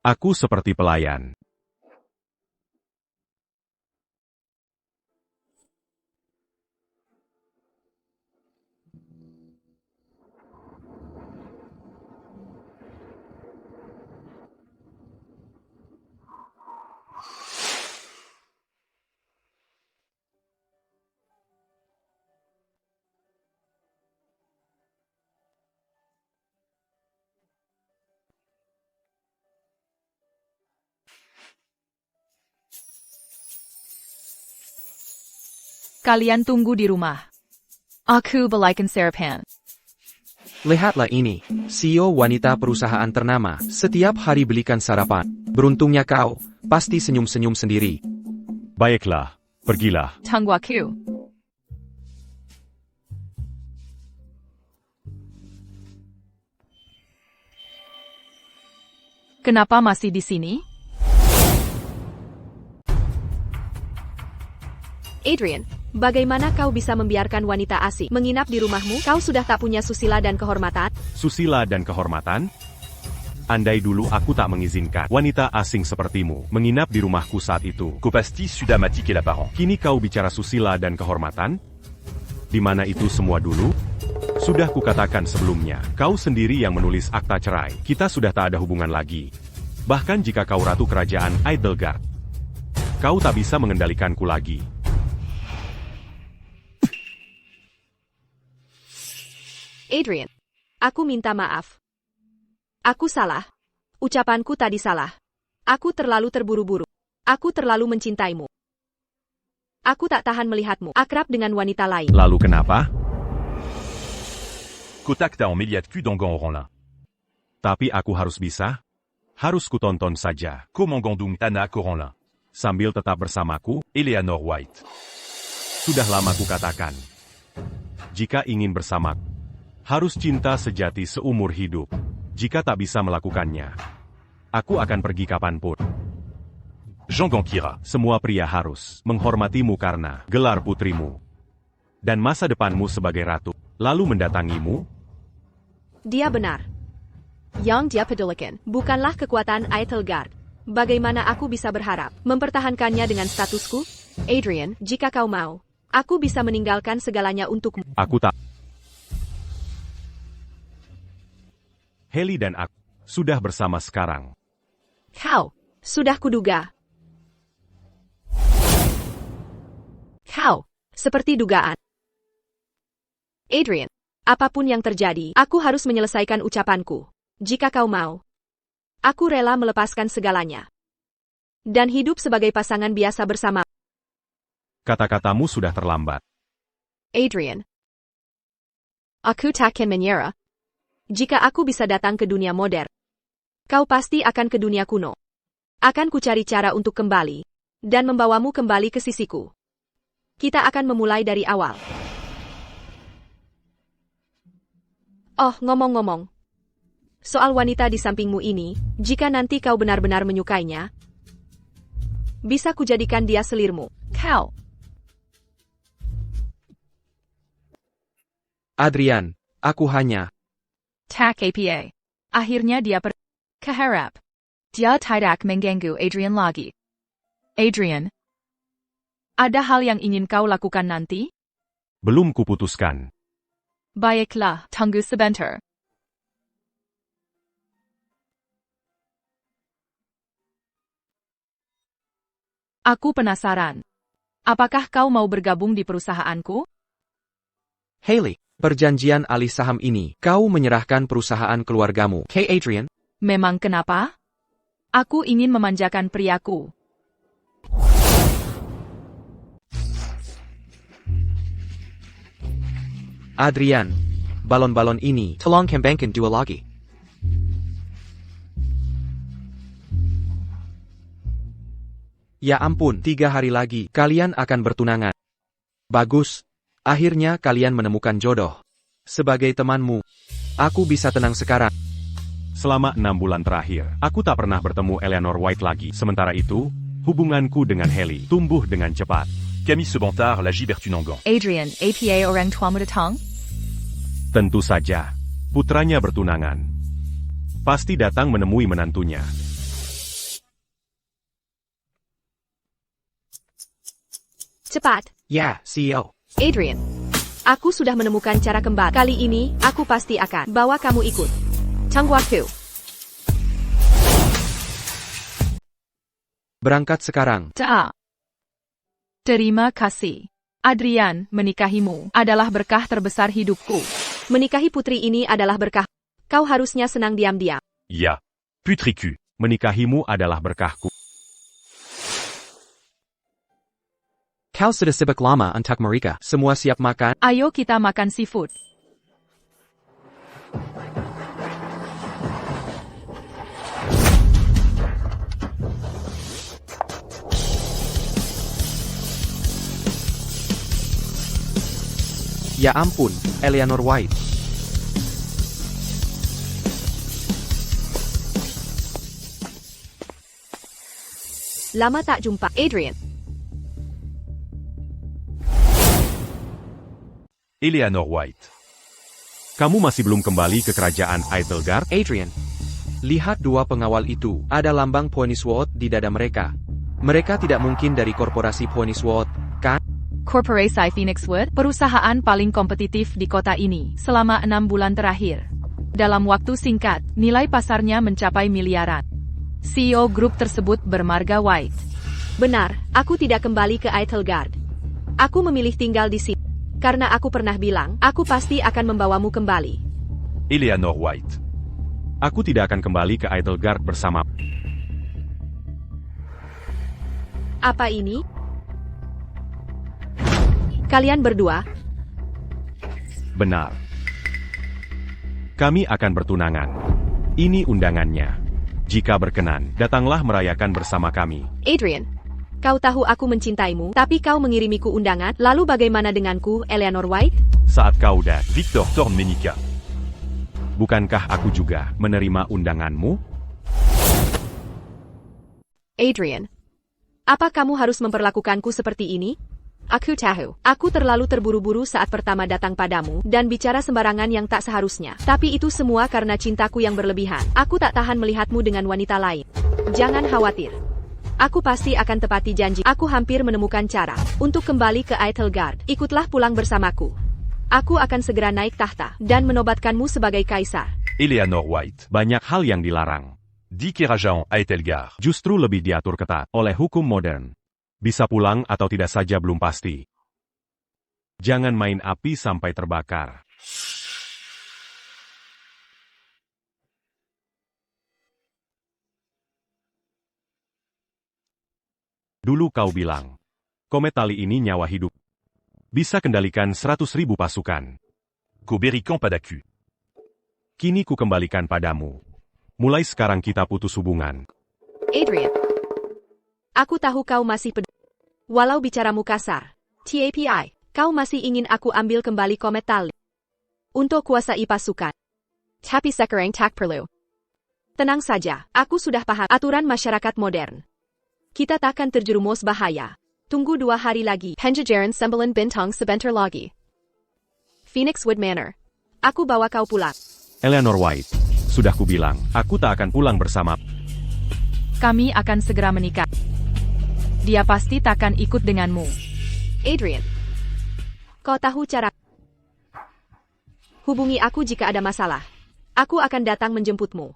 Aku seperti pelayan. Kalian tunggu di rumah. Aku balikan sarapan. Lihatlah ini, CEO wanita perusahaan ternama, setiap hari belikan sarapan. Beruntungnya kau, pasti senyum-senyum sendiri. Baiklah, pergilah. Tunggu aku. Kenapa masih di sini? Adrian, bagaimana kau bisa membiarkan wanita asing menginap di rumahmu? Kau sudah tak punya susila dan kehormatan? Susila dan kehormatan? Andai dulu aku tak mengizinkan wanita asing sepertimu menginap di rumahku saat itu. Kopasti Sudamatik et la parent. Kini kau bicara susila dan kehormatan? Di mana itu semua dulu? Sudah kukatakan sebelumnya, kau sendiri yang menulis akta cerai. Kita sudah tak ada hubungan lagi. Bahkan jika kau ratu kerajaan Aethelgard, kau tak bisa mengendalikanku lagi. Adrian, aku minta maaf. Aku salah. Ucapanku tadi salah. Aku terlalu terburu-buru. Aku terlalu mencintaimu. Aku tak tahan melihatmu akrab dengan wanita lain. Lalu kenapa? Kotak ta en Méliade Q d'Angan Oranlin. Tapi aku harus bisa? Harus kutonton saja, Komangandung Tana Coranlin. sambil tetap bersamaku. Eleanor White. Sudah lama kukatakan. Jika ingin bersamaku, harus cinta sejati seumur hidup. Jika tak bisa melakukannya, aku akan pergi kapanpun. Jean Gankira. Semua pria harus menghormatimu karena gelar putrimu dan masa depanmu sebagai ratu. Lalu mendatangimu. Dia benar. Yang dia pedulikan bukanlah kekuatan Aethelgard. Bagaimana aku bisa berharap mempertahankannya dengan statusku? Adrian, jika kau mau, aku bisa meninggalkan segalanya untukmu. Aku tak. Heli dan aku sudah bersama sekarang. Kau, sudah kuduga. Kau, seperti dugaan. Adrian, apapun yang terjadi, aku harus menyelesaikan ucapanku. Jika kau mau, aku rela melepaskan segalanya dan hidup sebagai pasangan biasa bersama. Kata-katamu sudah terlambat. Adrian, aku takkan menyerah. Jika aku bisa datang ke dunia modern, kau pasti akan ke dunia kuno. Akan kucari cara untuk kembali dan membawamu kembali ke sisiku. Kita akan memulai dari awal. Oh, ngomong-ngomong. Soal wanita di sampingmu ini, jika nanti kau benar-benar menyukainya, bisa kujadikan dia selirmu. Kau. Adrian, aku hanya... Tak apa. Akhirnya dia keharap. Dia tidak mengganggu Adrian lagi. Adrian, ada hal yang ingin kau lakukan nanti? Belum kuputuskan. Baiklah, tunggu sebentar. Aku penasaran. Apakah kau mau bergabung di perusahaanku? Haley, perjanjian alih saham ini, kau menyerahkan perusahaan keluargamu. Hey Adrian, Memang kenapa? Aku ingin memanjakan priaku. Adrian, balon-balon ini, tolong kembangkan dua lagi. Ya ampun, 3 hari lagi, kalian akan bertunangan. Bagus. Akhirnya kalian menemukan jodoh. Sebagai temanmu, aku bisa tenang sekarang. Selama 6 bulan terakhir, aku tak pernah bertemu Eleanor White lagi. Sementara itu, hubunganku dengan Haley tumbuh dengan cepat. Camille Sebantard, la Gibertunangan. Adrian, apa orang tuamu datang? Tentu saja, putranya bertunangan. Pasti datang menemui menantunya. Cepat. Ya, CEO. Adrian, aku sudah menemukan cara kembali. Kali ini, aku pasti akan bawa kamu ikut. Tunggu aku. Berangkat sekarang. Tak. Terima kasih. Adrian, menikahimu adalah berkah terbesar hidupku. Menikahi putri ini adalah berkah. Kau harusnya senang diam-diam. Ya. Putriku. Menikahimu adalah berkahku. Kau sudah sibuk lama untuk mereka. Semua siap makan? Ayo kita makan seafood. Ya ampun, Eleanor White. Lama tak jumpa, Adrian. Eleanor White. Kamu masih belum kembali ke kerajaan Aethelgard? Adrian, lihat dua pengawal itu. Ada lambang Phoenixwood di dada mereka. Mereka tidak mungkin dari korporasi Phoenixwood, kan? Korporasi Phoenixwood, perusahaan paling kompetitif di kota ini selama 6 bulan terakhir. Dalam waktu singkat, nilai pasarnya mencapai miliaran. CEO grup tersebut bermarga White. Benar, aku tidak kembali ke Aethelgard. Aku memilih tinggal di sini. Karena aku pernah bilang, aku pasti akan membawamu kembali. Eleanor White. Aku tidak akan kembali ke Aethelgard bersama. Apa ini? Kalian berdua? Benar. Kami akan bertunangan. Ini undangannya. Jika berkenan, datanglah merayakan bersama kami. Adrian, kau tahu aku mencintaimu, tapi kau mengirimiku undangan, lalu bagaimana denganku, Eleanor White? Saat kau dan Victor Thorne menikah. bukankah aku juga menerima undanganmu? Adrian, apa kamu harus memperlakukanku seperti ini? Aku tahu, aku terlalu terburu-buru saat pertama datang padamu, dan bicara sembarangan yang tak seharusnya. Tapi itu semua karena cintaku yang berlebihan. Aku tak tahan melihatmu dengan wanita lain. Jangan khawatir. Aku pasti akan tepati janji. Aku hampir menemukan cara untuk kembali ke Eitelgard. Ikutlah pulang bersamaku. Aku akan segera naik tahta, dan menobatkanmu sebagai kaisar. Eleanor White. Banyak hal yang dilarang. Di Kerajaan Eitelgard. Justru lebih diatur ketat oleh hukum modern. Bisa pulang atau tidak saja belum pasti. Jangan main api sampai terbakar. Dulu kau bilang, komet tali ini nyawa hidup. Bisa kendalikan 100.000 pasukan. Koberikan padaku. Kini ku kembalikan padamu. Mulai sekarang kita putus hubungan. Adrian, aku tahu kau masih peduli. Walau bicaramu kasar, TAPI, kau masih ingin aku ambil kembali komet tali. Untuk kuasai pasukan. Tapi sekarang tak perlu. Tenang saja, aku sudah paham aturan masyarakat modern. Kita takkan terjerumus bahaya. Tunggu 2 hari lagi. Penjajaran sembilan bintang sebentar lagi. Phoenix Wood Manor. Aku bawa kau pulang. Eleanor White, sudah kubilang, aku tak akan pulang bersama. Kami akan segera menikah. Dia pasti takkan ikut denganmu. Adrian, kau tahu cara. Hubungi aku jika ada masalah. Aku akan datang menjemputmu.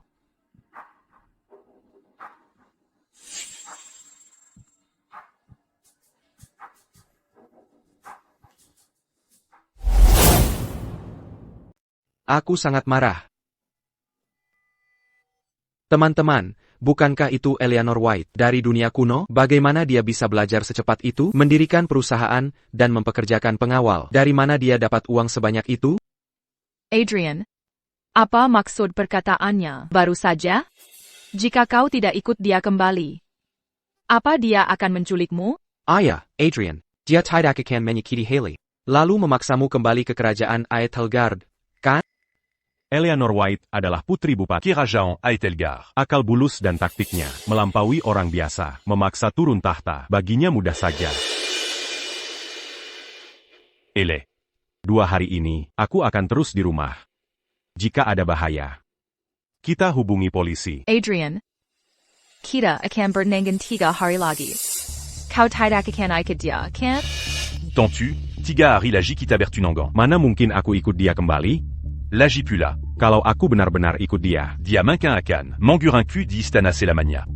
Aku sangat marah. Teman-teman, bukankah itu Eleanor White dari dunia kuno? Bagaimana dia bisa belajar secepat itu, mendirikan perusahaan, dan mempekerjakan pengawal? Dari mana dia dapat uang sebanyak itu? Adrian, apa maksud perkataannya? Baru saja? Jika kau tidak ikut dia kembali, apa dia akan menculikmu? Ya, Adrian, dia tidak akan menyakiti Haley, lalu memaksamu kembali ke kerajaan Eitelgard, kan? Eleanor White adalah putri bupati. Kerajaan Eitelgard. Akal bulus dan taktiknya melampaui orang biasa, memaksa turun tahta, baginya mudah saja. Ele. 2 hari ini, aku akan terus di rumah. Jika ada bahaya, kita hubungi polisi. Adrian, kita akan bernenggan 3 hari lagi. Kau tidak akan ikut dia, kan? Tentu, 3 hari lagi kita bertunangan. Mana mungkin aku ikut dia kembali? Lagi pula. Kalau aku benar-benar ikut dia. Dia makin akan menggunakan di Istana Selamania.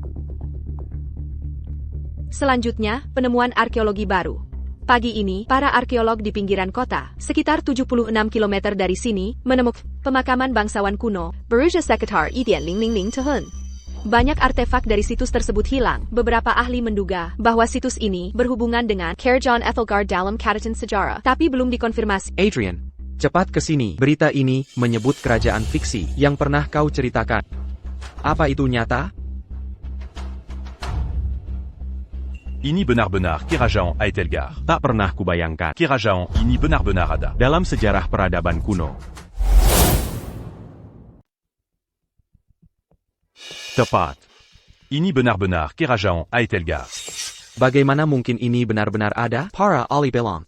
Selanjutnya, penemuan arkeologi baru. Pagi ini, para arkeolog di pinggiran kota, sekitar 76 km dari sini, menemukan pemakaman bangsawan kuno, Beruja Sekitar Itian Ling Ling Ling Tuhun. Banyak artefak dari situs tersebut hilang. Beberapa ahli menduga bahwa situs ini berhubungan dengan Kerajaan Eitelgard dalam catatan sejarah, tapi belum dikonfirmasi. Adrian, cepat ke sini. Berita ini menyebut kerajaan fiksi yang pernah kau ceritakan. Apa itu nyata? Ini benar-benar Kerajaan Eitelgard. Tak pernah kubayangkan. Kerajaan ini benar-benar ada. Dalam sejarah peradaban kuno. Tepat. Ini benar-benar Kerajaan Eitelgard. Bagaimana mungkin ini benar-benar ada? Para ahli bilang.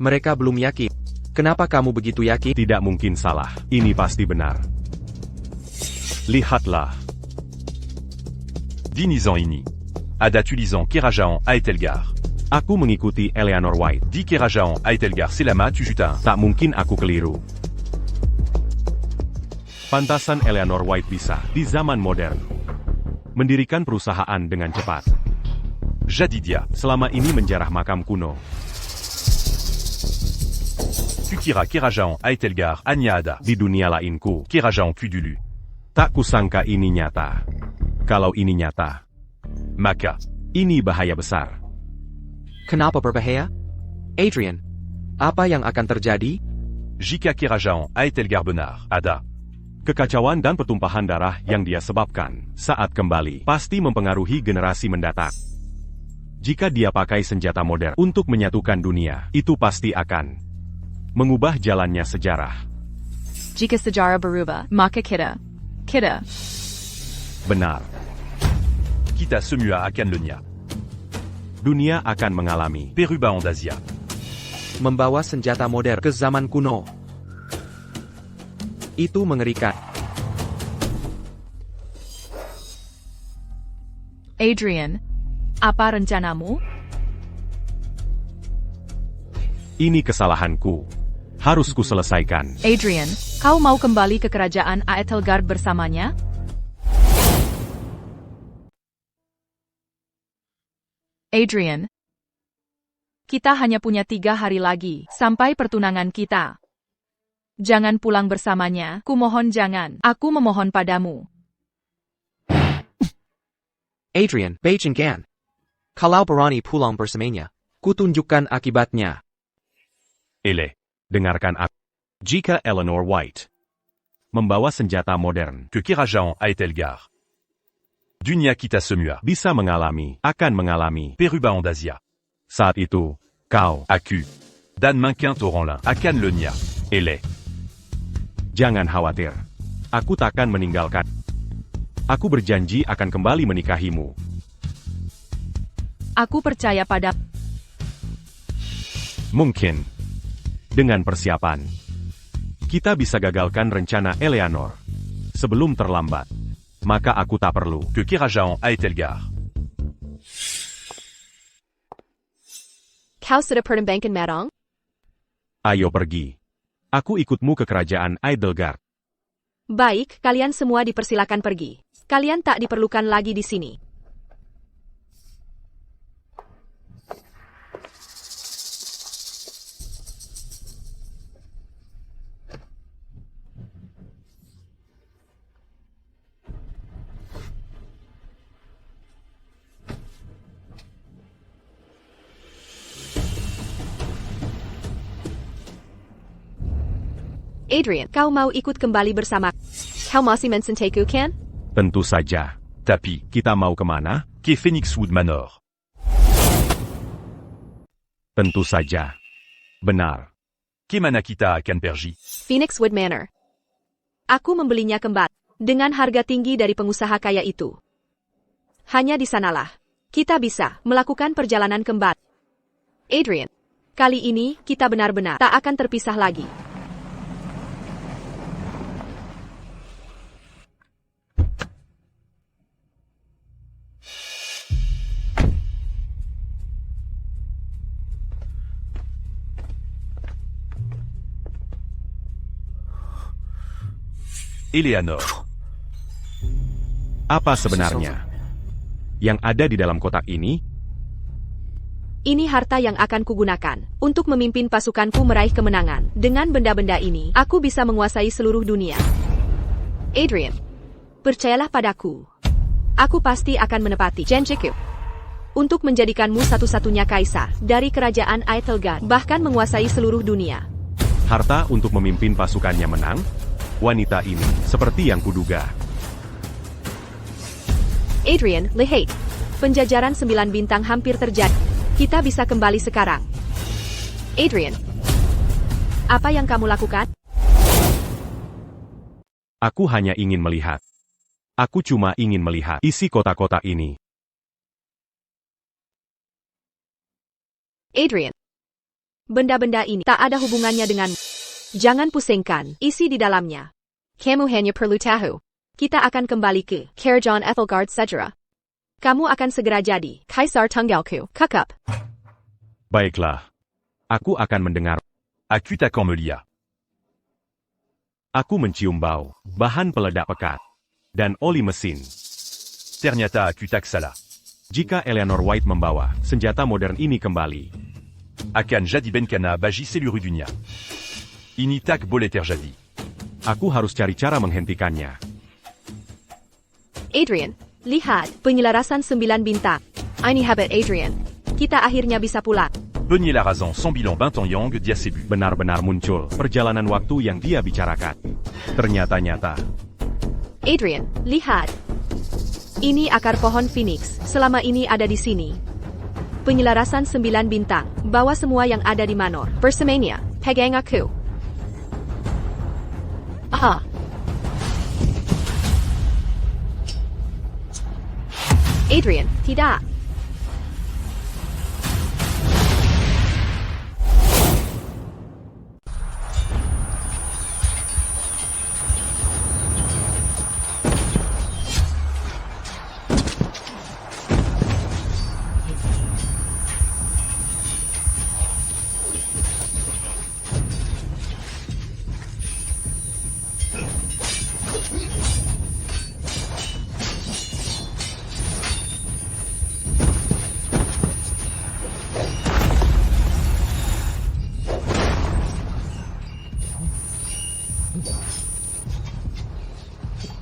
Mereka belum yakin. Kenapa kamu begitu yakin? Tidak mungkin salah. Ini pasti benar. Lihatlah. Di nizam ini. Ada tulisan Kerajaan Eitelgard. Aku mengikuti Eleanor White. Di Kerajaan Eitelgard selama 7 tahun. Tak mungkin aku keliru. Pantasan Eleanor White bisa, di zaman modern, mendirikan perusahaan dengan cepat. Jadi dia. Selama ini menjarah makam kuno. Kukira Kerajaan Eitelgard hanya ada Di dunia lainku, Kerajaan Kudulu. tak kusangka ini nyata. Kalau ini nyata, Maka. ini bahaya besar. Kenapa berbahaya? Adrian, apa yang akan terjadi? Jika Kerajaan Eitelgard benar ada, Kekacauan dan pertumpahan darah yang dia sebabkan saat kembali pasti mempengaruhi generasi mendatang. Jika dia pakai senjata modern untuk menyatukan dunia, itu pasti akan mengubah jalannya sejarah. Jika sejarah berubah, maka kita. Benar. Kita semua akan lenyap. Dunia akan mengalami Perubahan d'Asia. Membawa senjata modern ke zaman kuno. Itu mengerikan. Adrian, apa rencanamu? ini kesalahanku. Harus kuselesaikan. Adrian, kau mau kembali ke kerajaan Aethelgard bersamanya? Adrian, kita hanya punya 3 hari lagi sampai pertunangan kita. Jangan pulang bersamanya, kumohon jangan. Aku memohon padamu. Adrian, Gan. Kalau berani pulang bersamanya, kutunjukkan akibatnya. Ele, dengarkan aku. Jika Eleanor White membawa senjata modern Que kerajaan Aethelgard. Dunia kita semua akan mengalami perubahan d'Asia. saat itu, kau, Aku. Dan manquin Toranlin akan lenyap. Ele. jangan khawatir. Aku takkan meninggalkan. Aku berjanji akan kembali menikahimu. Aku percaya pada. Mungkin, dengan persiapan, kita bisa gagalkan rencana Eleanor sebelum terlambat. Maka aku tak perlu. Que kerajaan Aethelgard. Kau sudah pernah bangkin Marong? Ayo pergi. Aku ikutmu ke kerajaan Aethelgard. Baik, kalian semua dipersilakan pergi. Kalian tak diperlukan lagi di sini. Adrian, kau mau ikut kembali bersama? Kau masih mencintai-ku, kan? Tentu saja. Tapi. Kita mau kemana? Ke Phoenixwood Manor. Tentu saja. Benar. Kemana kita akan pergi? Phoenixwood Manor. Aku membelinya kembali dengan harga tinggi dari pengusaha kaya itu. Hanya di sanalah kita bisa melakukan perjalanan kembali. Adrian, kali ini kita benar-benar tak akan terpisah lagi. Eleanor. Apa sebenarnya yang ada di dalam kotak ini? Ini harta yang akan kugunakan untuk memimpin pasukanku meraih kemenangan. Dengan benda-benda ini, aku bisa menguasai seluruh dunia. Adrian, percayalah padaku. Aku pasti akan menepati janjiku untuk menjadikanmu satu-satunya kaisar dari kerajaan Aethelgard, bahkan menguasai seluruh dunia. Harta untuk memimpin pasukannya menang? Wanita ini seperti yang kuduga. Adrian, lihat. Penjajaran 9 bintang hampir terjadi. Kita bisa kembali sekarang. Adrian, apa yang kamu lakukan? Aku hanya ingin melihat. Aku cuma ingin melihat isi kotak-kotak ini. Adrian, benda-benda ini tak ada hubungannya denganmu. Jangan pusingkan isi di dalamnya. Kamu hanya perlu tahu. Kita akan kembali ke kerajaan Aethelgard segera. Kamu akan segera jadi kaisar tunggalku, kakak. Baiklah. Aku akan mendengar. Aku takkan melihat. Aku mencium bau, bahan peledak pekat, dan oli mesin. Ternyata aku tak salah. Jika Eleanor White membawa senjata modern ini kembali, Akan jadi benkana bagi seluruh dunia. Ini tak boleh terjadi. aku harus cari cara menghentikannya. Adrian, lihat penyelarasan 9 bintang. Ini hebat Adrian. Kita akhirnya bisa pulang. Penyelarasan 9 bilan bintang yang dia sebu. Benar-benar muncul perjalanan waktu yang dia bicarakan. Ternyata nyata. Adrian, lihat. Ini akar pohon Phoenix, selama ini ada di sini. Penyelarasan 9 bintang, bawa semua yang ada di Manor. Bersamanya, pegang aku. Aha. Adrian, tidak.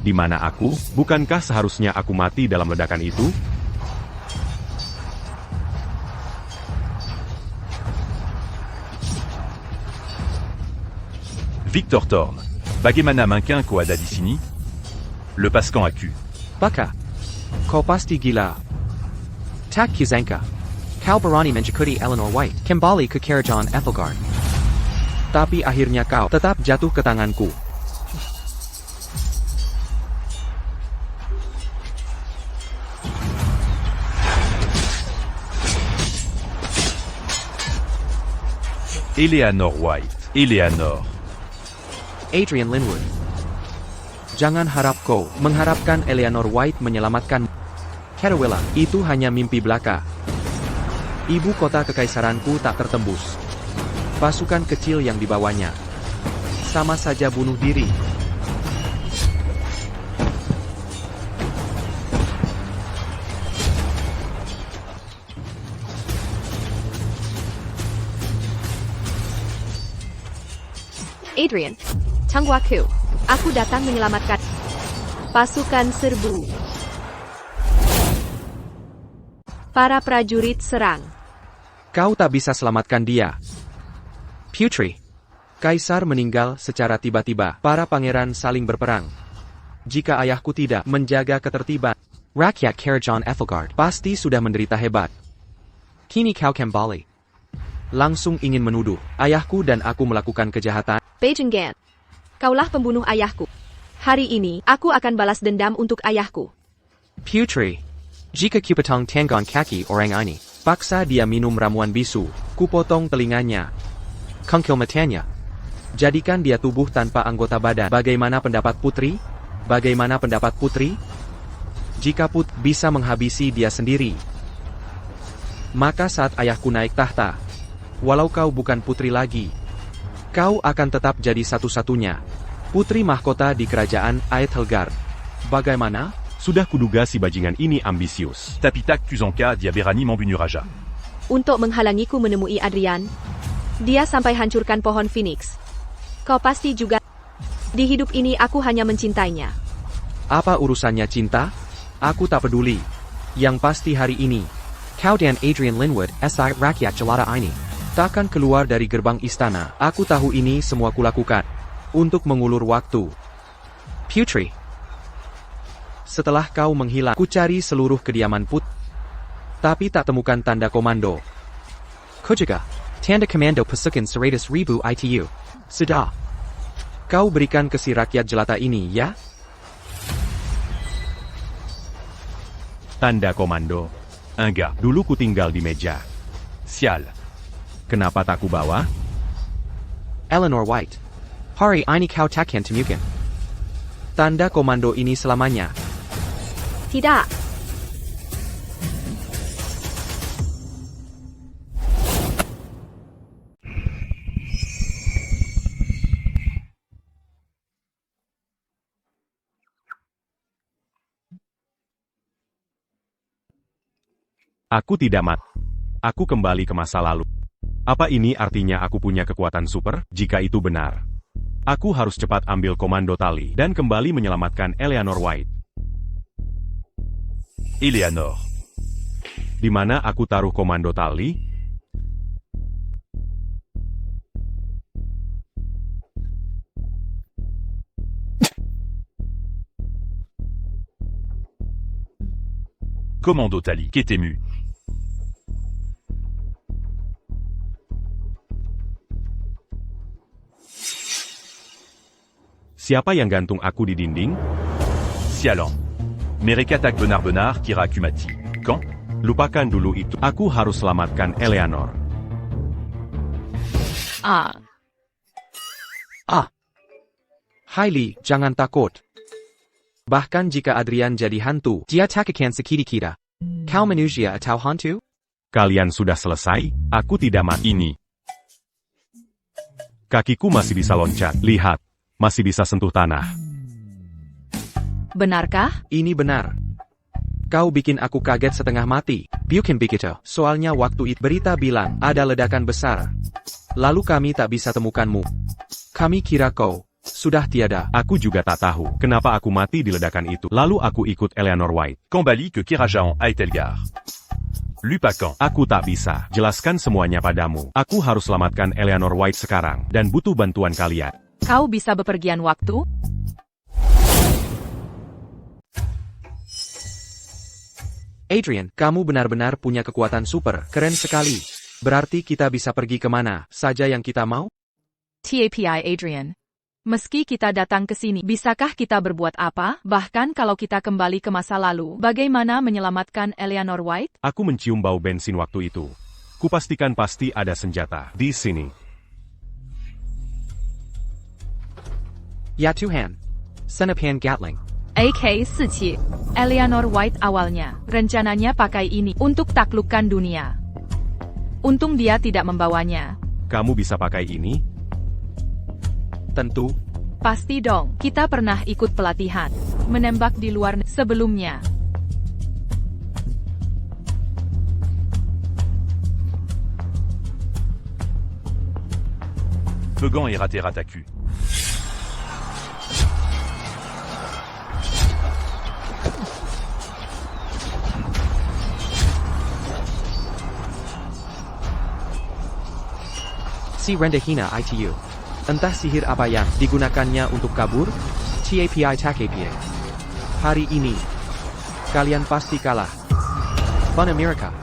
Di mana aku? Bukankah seharusnya aku mati dalam ledakan itu? Victor Thorn. Bagaimana mungkin kau ada di sini? Lepaskan aku. Baka. Kau pasti gila. Tak Kizanka. Kau berani menjekuti Eleanor White. Kembali ke kerajaan Ethelgard. Tapi akhirnya kau tetap jatuh ke tanganku. Eleanor White. Eleanor. Adrian Linwood. Jangan harap kau mengharapkan Eleanor White menyelamatkan Caterwilla. Itu hanya mimpi belaka. Ibu kota kekaisaranku tak tertembus. Pasukan kecil yang dibawanya sama saja bunuh diri. Adrian, tunggu aku. Aku datang menyelamatkan. Pasukan serbu. Para prajurit serang. Kau tak bisa selamatkan dia. Putri. Kaisar meninggal secara tiba-tiba. Para pangeran saling berperang. Jika ayahku tidak menjaga ketertiban, rakyat kerajaan Ethelgard pasti sudah menderita hebat. Kini kau kembali. Langsung ingin menuduh ayahku dan aku melakukan kejahatan. Beijinggan. Kaulah pembunuh ayahku. Hari ini, aku akan balas dendam untuk ayahku. Putri. Jika kupotong tangan kaki orang ini, paksa dia minum ramuan bisu, kupotong telinganya. Kungkil matanya. Jadikan dia tubuh tanpa anggota badan. Bagaimana pendapat putri? Bagaimana pendapat putri? Jika Put bisa menghabisi dia sendiri, maka saat ayahku naik tahta, walau kau bukan putri lagi, kau akan tetap jadi satu-satunya putri mahkota di kerajaan Aethelgard. Bagaimana? Sudah kuduga si bajingan ini ambisius. Tapitak Kuzanka Diaberani membunuh raja. Untuk menghalangiku menemui Adrian, dia sampai hancurkan pohon Phoenix. Kau pasti juga. Di hidup ini aku hanya mencintainya. Apa urusannya cinta? Aku tak peduli. Yang pasti hari ini, kau dan Adrian Linwood, SI rakyat jelata ini, takkan keluar dari gerbang istana. Aku tahu ini semua kulakukan untuk mengulur waktu. Putri. Setelah kau menghilang, ku cari seluruh kediaman Put, tapi tak temukan tanda komando. Kujaga, tanda komando pasukan 100,000 ITU. Sudah. Kau berikan ke si rakyat jelata ini, ya? Tanda komando. Enggak. Dulu ku tinggal di meja. Sial. Kenapa tak ku bawa? Eleanor White. Hari ini kau takkan temukan tanda komando ini selamanya. Tidak. Aku tidak mati. Aku kembali ke masa lalu. Apa ini artinya aku punya kekuatan super? Jika itu benar, aku harus cepat ambil komando tali dan kembali menyelamatkan Eleanor White. Eleanor. Di mana aku taruh komando tali? Commando Tali, Ketemu. Siapa yang gantung aku di dinding? Sialan. Mereka attaque benar-benar Kira Kumati. Quand? Lupakan dulu itu. Aku harus selamatkan Eleanor. Hailey, jangan takut. Bahkan jika Adrian jadi hantu, dia tak akan sakiti kita. Kau manusia atau hantu? Kalian sudah selesai? Aku tidak mati. Ini. Kakiku masih bisa loncat. Lihat. Masih bisa sentuh tanah. Benarkah? Ini benar. Kau bikin aku kaget setengah mati. Bukan begitu. Soalnya waktu itu berita bilang ada ledakan besar. Lalu kami tak bisa temukanmu. Kami kira kau sudah tiada. Aku juga tak tahu kenapa aku mati di ledakan itu. Lalu aku ikut Eleanor White. Kembali ke Kerajaan Aethelgar. Lupakan. Aku tak bisa jelaskan semuanya padamu. Aku harus selamatkan Eleanor White sekarang. Dan butuh bantuan kalian. Kau bisa bepergian waktu? Adrian, kamu benar-benar punya kekuatan super. Keren sekali. Berarti kita bisa pergi kemana saja yang kita mau? TAPI Adrian. Meski kita datang ke sini, bisakah kita berbuat apa? Bahkan kalau kita kembali ke masa lalu, bagaimana menyelamatkan Eleanor White? Aku mencium bau bensin waktu itu. Kupastikan pasti ada senjata di sini. Ya Tuhan. Senapan Gatling. AK-47. Eleanor White awalnya, rencananya pakai ini untuk taklukkan dunia. Untung dia tidak membawanya. Kamu bisa pakai ini? Tentu. Pasti dong, kita pernah ikut pelatihan. Menembak di luar sebelumnya. Pegan et Raterataku. Si Rendahina ITU. Entah sihir apa yang digunakannya untuk kabur? TAPI TAKPA. Hari ini, kalian pasti kalah. Fun America.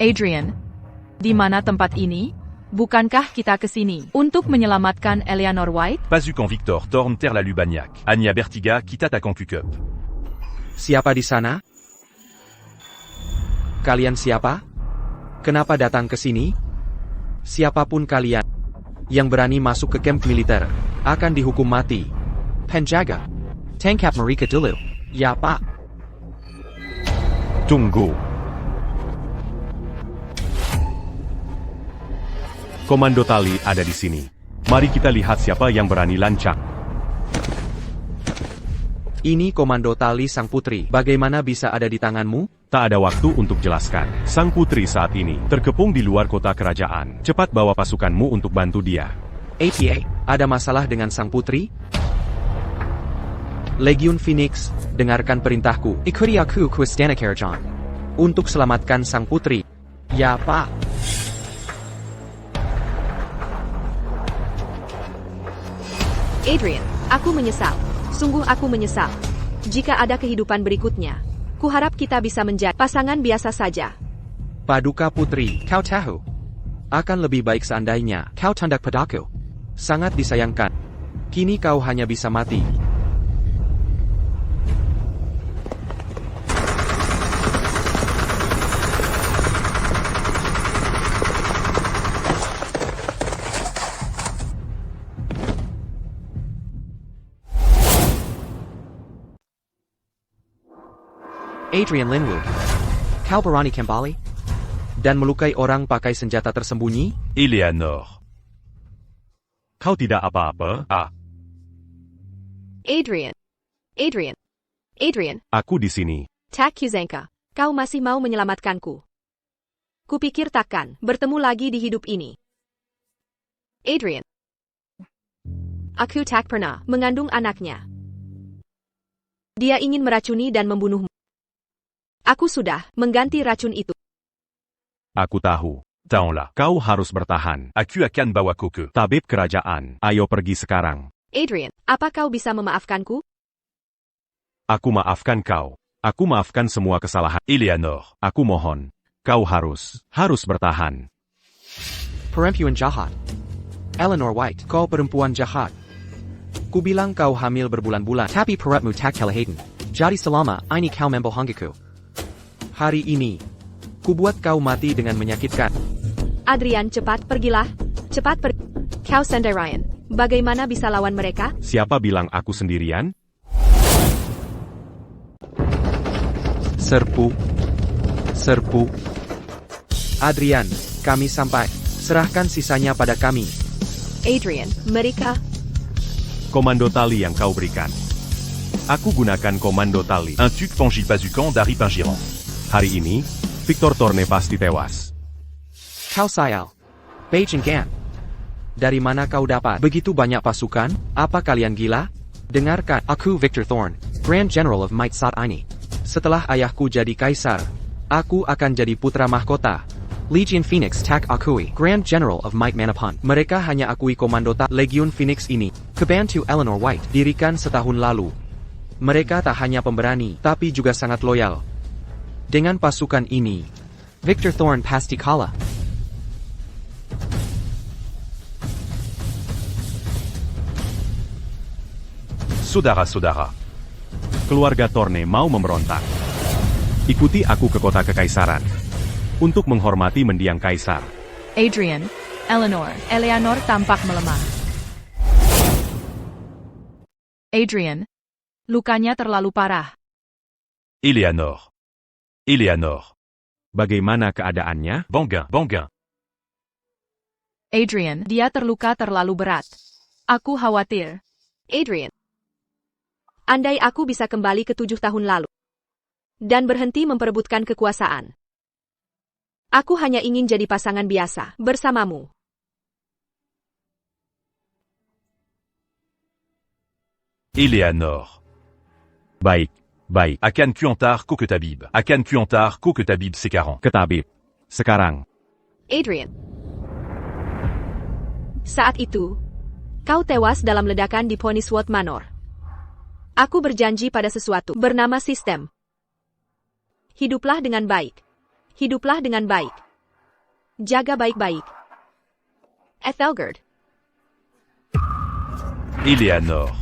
Adrian, di mana tempat ini? Bukankah kita ke sini untuk menyelamatkan Eleanor White? Pas eu quand Victor Thorn terre la Lubaniac. Anya Bertiga quitte ta Concucup. Siapa di sana? Kalian siapa? Kenapa datang ke sini? Siapapun kalian yang berani masuk ke camp militer akan dihukum mati. Penjaga, tangkap mereka dulu. Ya Pak. Tunggu. Komando Tali ada di sini. Mari kita lihat siapa yang berani lancang. Ini Komando Tali Sang Putri. Bagaimana bisa ada di tanganmu? Tak ada waktu untuk jelaskan. Sang putri saat ini terkepung di luar kota kerajaan. Cepat bawa pasukanmu untuk bantu dia. APA, ada masalah dengan Sang Putri? Legiun Phoenix, dengarkan perintahku. Ikuti aku ke Istana Kerajaan. Untuk selamatkan Sang Putri. Ya Pak. Adrian, aku menyesal. Sungguh aku menyesal. Jika ada kehidupan berikutnya, kuharap kita bisa menjadi pasangan biasa saja. Paduka Putri, kau tahu. Akan lebih baik seandainya kau tunduk padaku. Sangat disayangkan. Kini kau hanya bisa mati. Adrian Linwood, kau berani kembali? Dan melukai orang pakai senjata tersembunyi? Eleanor. Kau tidak apa-apa? Adrian. Adrian. Aku di sini. Tak Kuzanka, kau masih mau menyelamatkanku. Kupikir takkan bertemu lagi di hidup ini. Adrian. Aku tak pernah mengandung anaknya. Dia ingin meracuni dan membunuhmu. Aku sudah mengganti racun itu. Aku tahu. Taonlah. Kau harus bertahan. Aku akan bawa Koke. Tabib kerajaan, ayo pergi sekarang. Adrian, apa kau bisa memaafkanku? Aku maafkan kau. Aku maafkan semua kesalahan. Eleanor. Aku mohon. Kau harus bertahan. Perempuan jahat. Eleanor White, kau perempuan jahat. Ku bilang kau hamil berbulan-bulan, tapi perutmu tak kelihatan. Jadi selama ini kau membohongiku. Hari ini, ku buat kau mati dengan menyakitkan. Adrian, cepat pergilah. Cepat pergi. Kau sendirian. Bagaimana bisa lawan mereka? Siapa bilang aku sendirian? Serpu. Adrian, kami sampai. Serahkan sisanya pada kami. Adrian, mereka... Komando tali yang kau berikan. Aku gunakan komando tali. Un tuc Pangipasukan dari Pangiran. Hari ini, Victor Thorne pasti tewas. Kau sayal. Beijing Gan. Dari mana kau dapat begitu banyak pasukan? Apa kalian gila? Dengarkan, aku Victor Thorne, Grand General of Might saat ini. Setelah ayahku jadi kaisar, aku akan jadi putra mahkota. Legion Phoenix tak akui Grand General of Might Manapun. Mereka hanya akui komando tak Legion Phoenix ini. Kebantu Eleanor White dirikan setahun lalu. Mereka tak hanya pemberani, tapi juga sangat loyal. Dengan pasukan ini, Victor Thorne pasti kalah. Saudara-saudara. Keluarga Thorne mau memberontak. Ikuti aku ke kota kekaisaran. Untuk menghormati mendiang kaisar. Adrian, Eleanor tampak melemah. Adrian, lukanya terlalu parah. Eleanor. Bagaimana keadaannya? Bangin. Adrian, dia terluka terlalu berat. Aku khawatir. Adrian. Andai aku bisa kembali ke 7 tahun lalu. Dan berhenti memperebutkan kekuasaan. Aku hanya ingin jadi pasangan biasa, bersamamu. Eleanor. Baik. Akan Kuantar Koketabib. Sekarang. Ketabib. Sekarang. Adrian. Saat itu, kau tewas dalam ledakan di Ponyswood Manor. Aku berjanji pada sesuatu bernama sistem. Hiduplah dengan baik. Jaga baik-baik. Ethelgerd. Eleanor.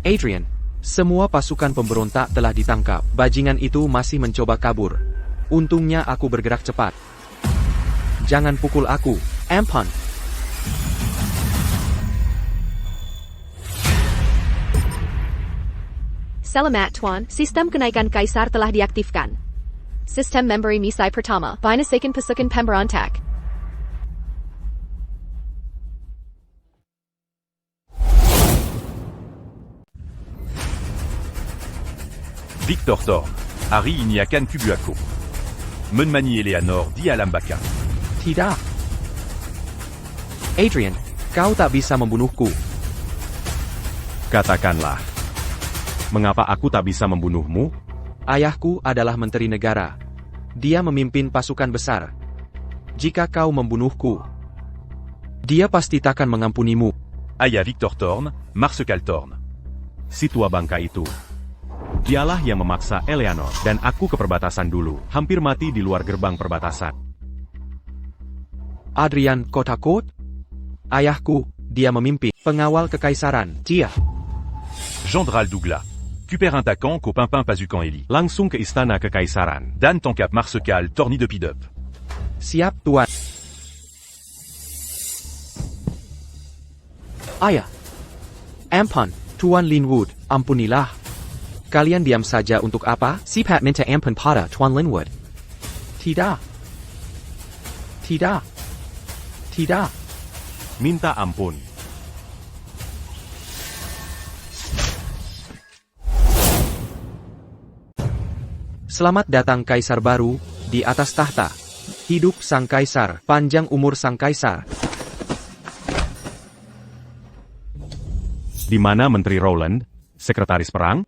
Adrian, semua pasukan pemberontak telah ditangkap. Bajingan itu masih mencoba kabur. Untungnya aku bergerak cepat. Jangan pukul aku, Ampun. Selamat Tuan, sistem kenaikan kaisar telah diaktifkan. Sistem memberi misai pertama, binasakan pasukan pemberontak. Victor Thorne. Hari ini akan kubuaku. Menmani Eleanor di alam baka. Tidak. Adrian, kau tak bisa membunuhku. Katakanlah. Mengapa aku tak bisa membunuhmu? Ayahku adalah menteri negara. Dia memimpin pasukan besar. Jika kau membunuhku, dia pasti takkan mengampunimu. Ayah Victor Thorne, Marsekal Thorne. Si tua bangka itu. Dialah yang memaksa Eleanor dan aku ke perbatasan dulu, hampir mati di luar gerbang perbatasan. Adrian kau takut? Ayahku, dia memimpin pengawal kekaisaran, dia. Gendral Douglas. Cuper Intakan Copimpin Pasukan Eli. Langsung ke istana kekaisaran. Dan Tankap Marsekal Torni de Pidup. Siap, Tuan. Ayah. Ampun, Tuan Linwood, ampunilah. Kalian diam saja untuk apa? Sipat minta ampun pada Tuan Linwood. Tidak. Minta ampun. Selamat datang kaisar baru, di atas tahta. Hidup sang kaisar, panjang umur sang kaisar. Di mana Menteri Rowland, Sekretaris Perang?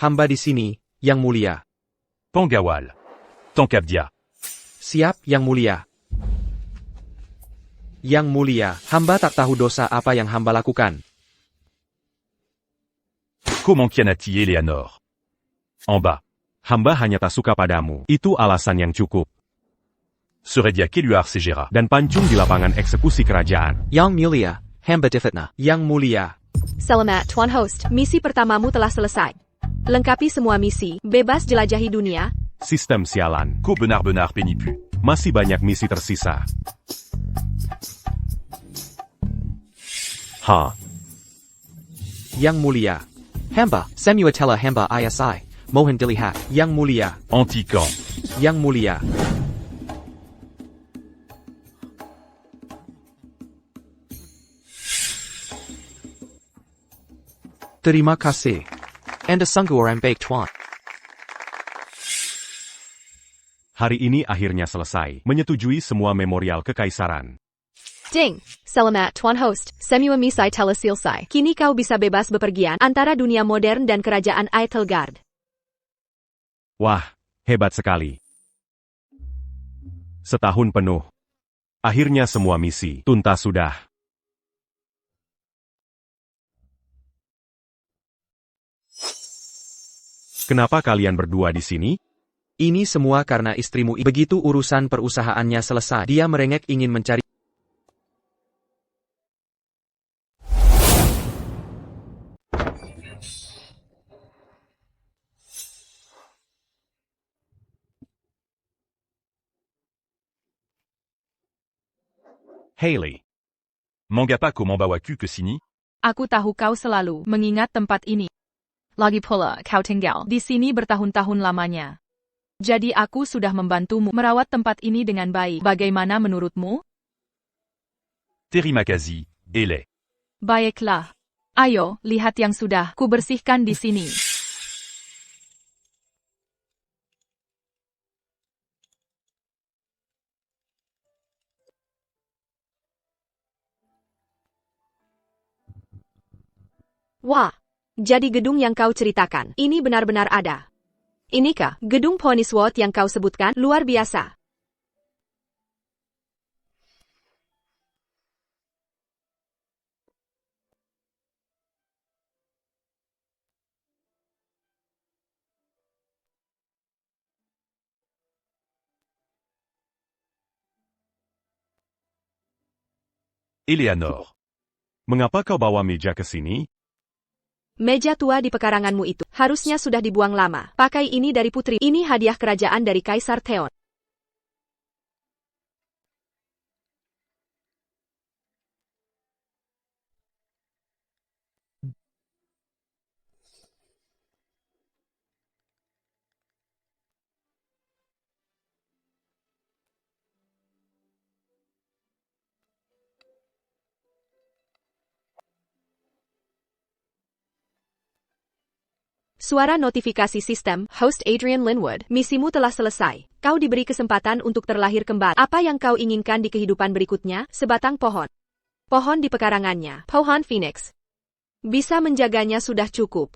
Hamba di sini, Yang Mulia. Pangawal. Tankabdia. Siap, Yang Mulia. Yang Mulia, hamba tak tahu dosa apa yang hamba lakukan. Comment Kianati Eleanor. En bas. Hamba hanya tak suka padamu. Itu alasan yang cukup. Seredia Keluar Segera. Dan pancung di lapangan eksekusi kerajaan. Yang Mulia, hamba difitnah. Yang Mulia. Selamat, Tuan Host. Misi pertamamu telah selesai. Lengkapi semua misi, bebas jelajahi dunia. Sistem sialan. Ko benar-benar pénible. Masih banyak misi tersisa. Yang Mulia. Hamba, Samuatella hamba ISI. Mohon dilihat. Yang Mulia. Anti-camp. Yang Mulia. Terima kasih. Anda sungguh orang baik, Tuan. Hari ini akhirnya selesai. Menyetujui semua memorial kekaisaran. Ding! Selamat, Tuan Host. Semua misi telah selesai. Kini kau bisa bebas bepergian antara dunia modern dan kerajaan Eitelgard. Wah, hebat sekali. Setahun penuh. Akhirnya semua misi tuntas sudah. Kenapa kalian berdua di sini? Ini semua karena istrimu. Begitu urusan perusahaannya selesai, dia merengek ingin mencari. Hailey. Mangapa ko membawaku ke sini? Aku tahu kau selalu mengingat tempat ini. Lagi pula, kau tinggal di sini bertahun-tahun lamanya. Jadi aku sudah membantumu merawat tempat ini dengan baik. Bagaimana menurutmu? Terima kasih, Ele. Baiklah. Ayo, lihat yang sudah kubersihkan di sini. Wah, jadi gedung yang kau ceritakan, ini benar-benar ada. Inikah gedung Poniswot yang kau sebutkan? Luar biasa. Eleanor. Mengapa kau bawa meja ke sini? Meja tua di pekaranganmu itu harusnya sudah dibuang lama. Pakai ini dari putri. Ini hadiah kerajaan dari Kaisar Theon. Suara notifikasi sistem, host Adrian Linwood, misimu telah selesai. Kau diberi kesempatan untuk terlahir kembali. Apa yang kau inginkan di kehidupan berikutnya? Sebatang pohon. Pohon di pekarangannya, pohon Phoenix. Bisa menjaganya sudah cukup.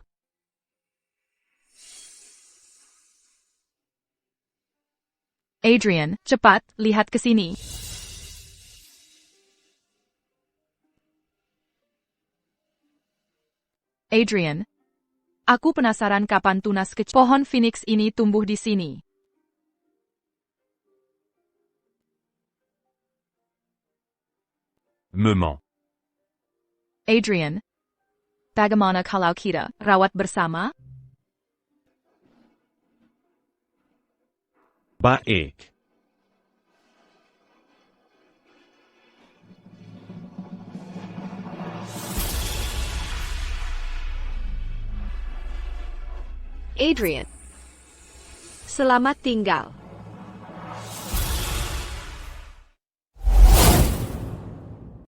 Adrian, cepat, lihat ke sini. Adrian. Aku penasaran kapan tunas kecil pohon Phoenix ini tumbuh di sini. Moment. Adrian. Bagaimana kalau kita rawat bersama? Baik. Adrian. Selamat tinggal.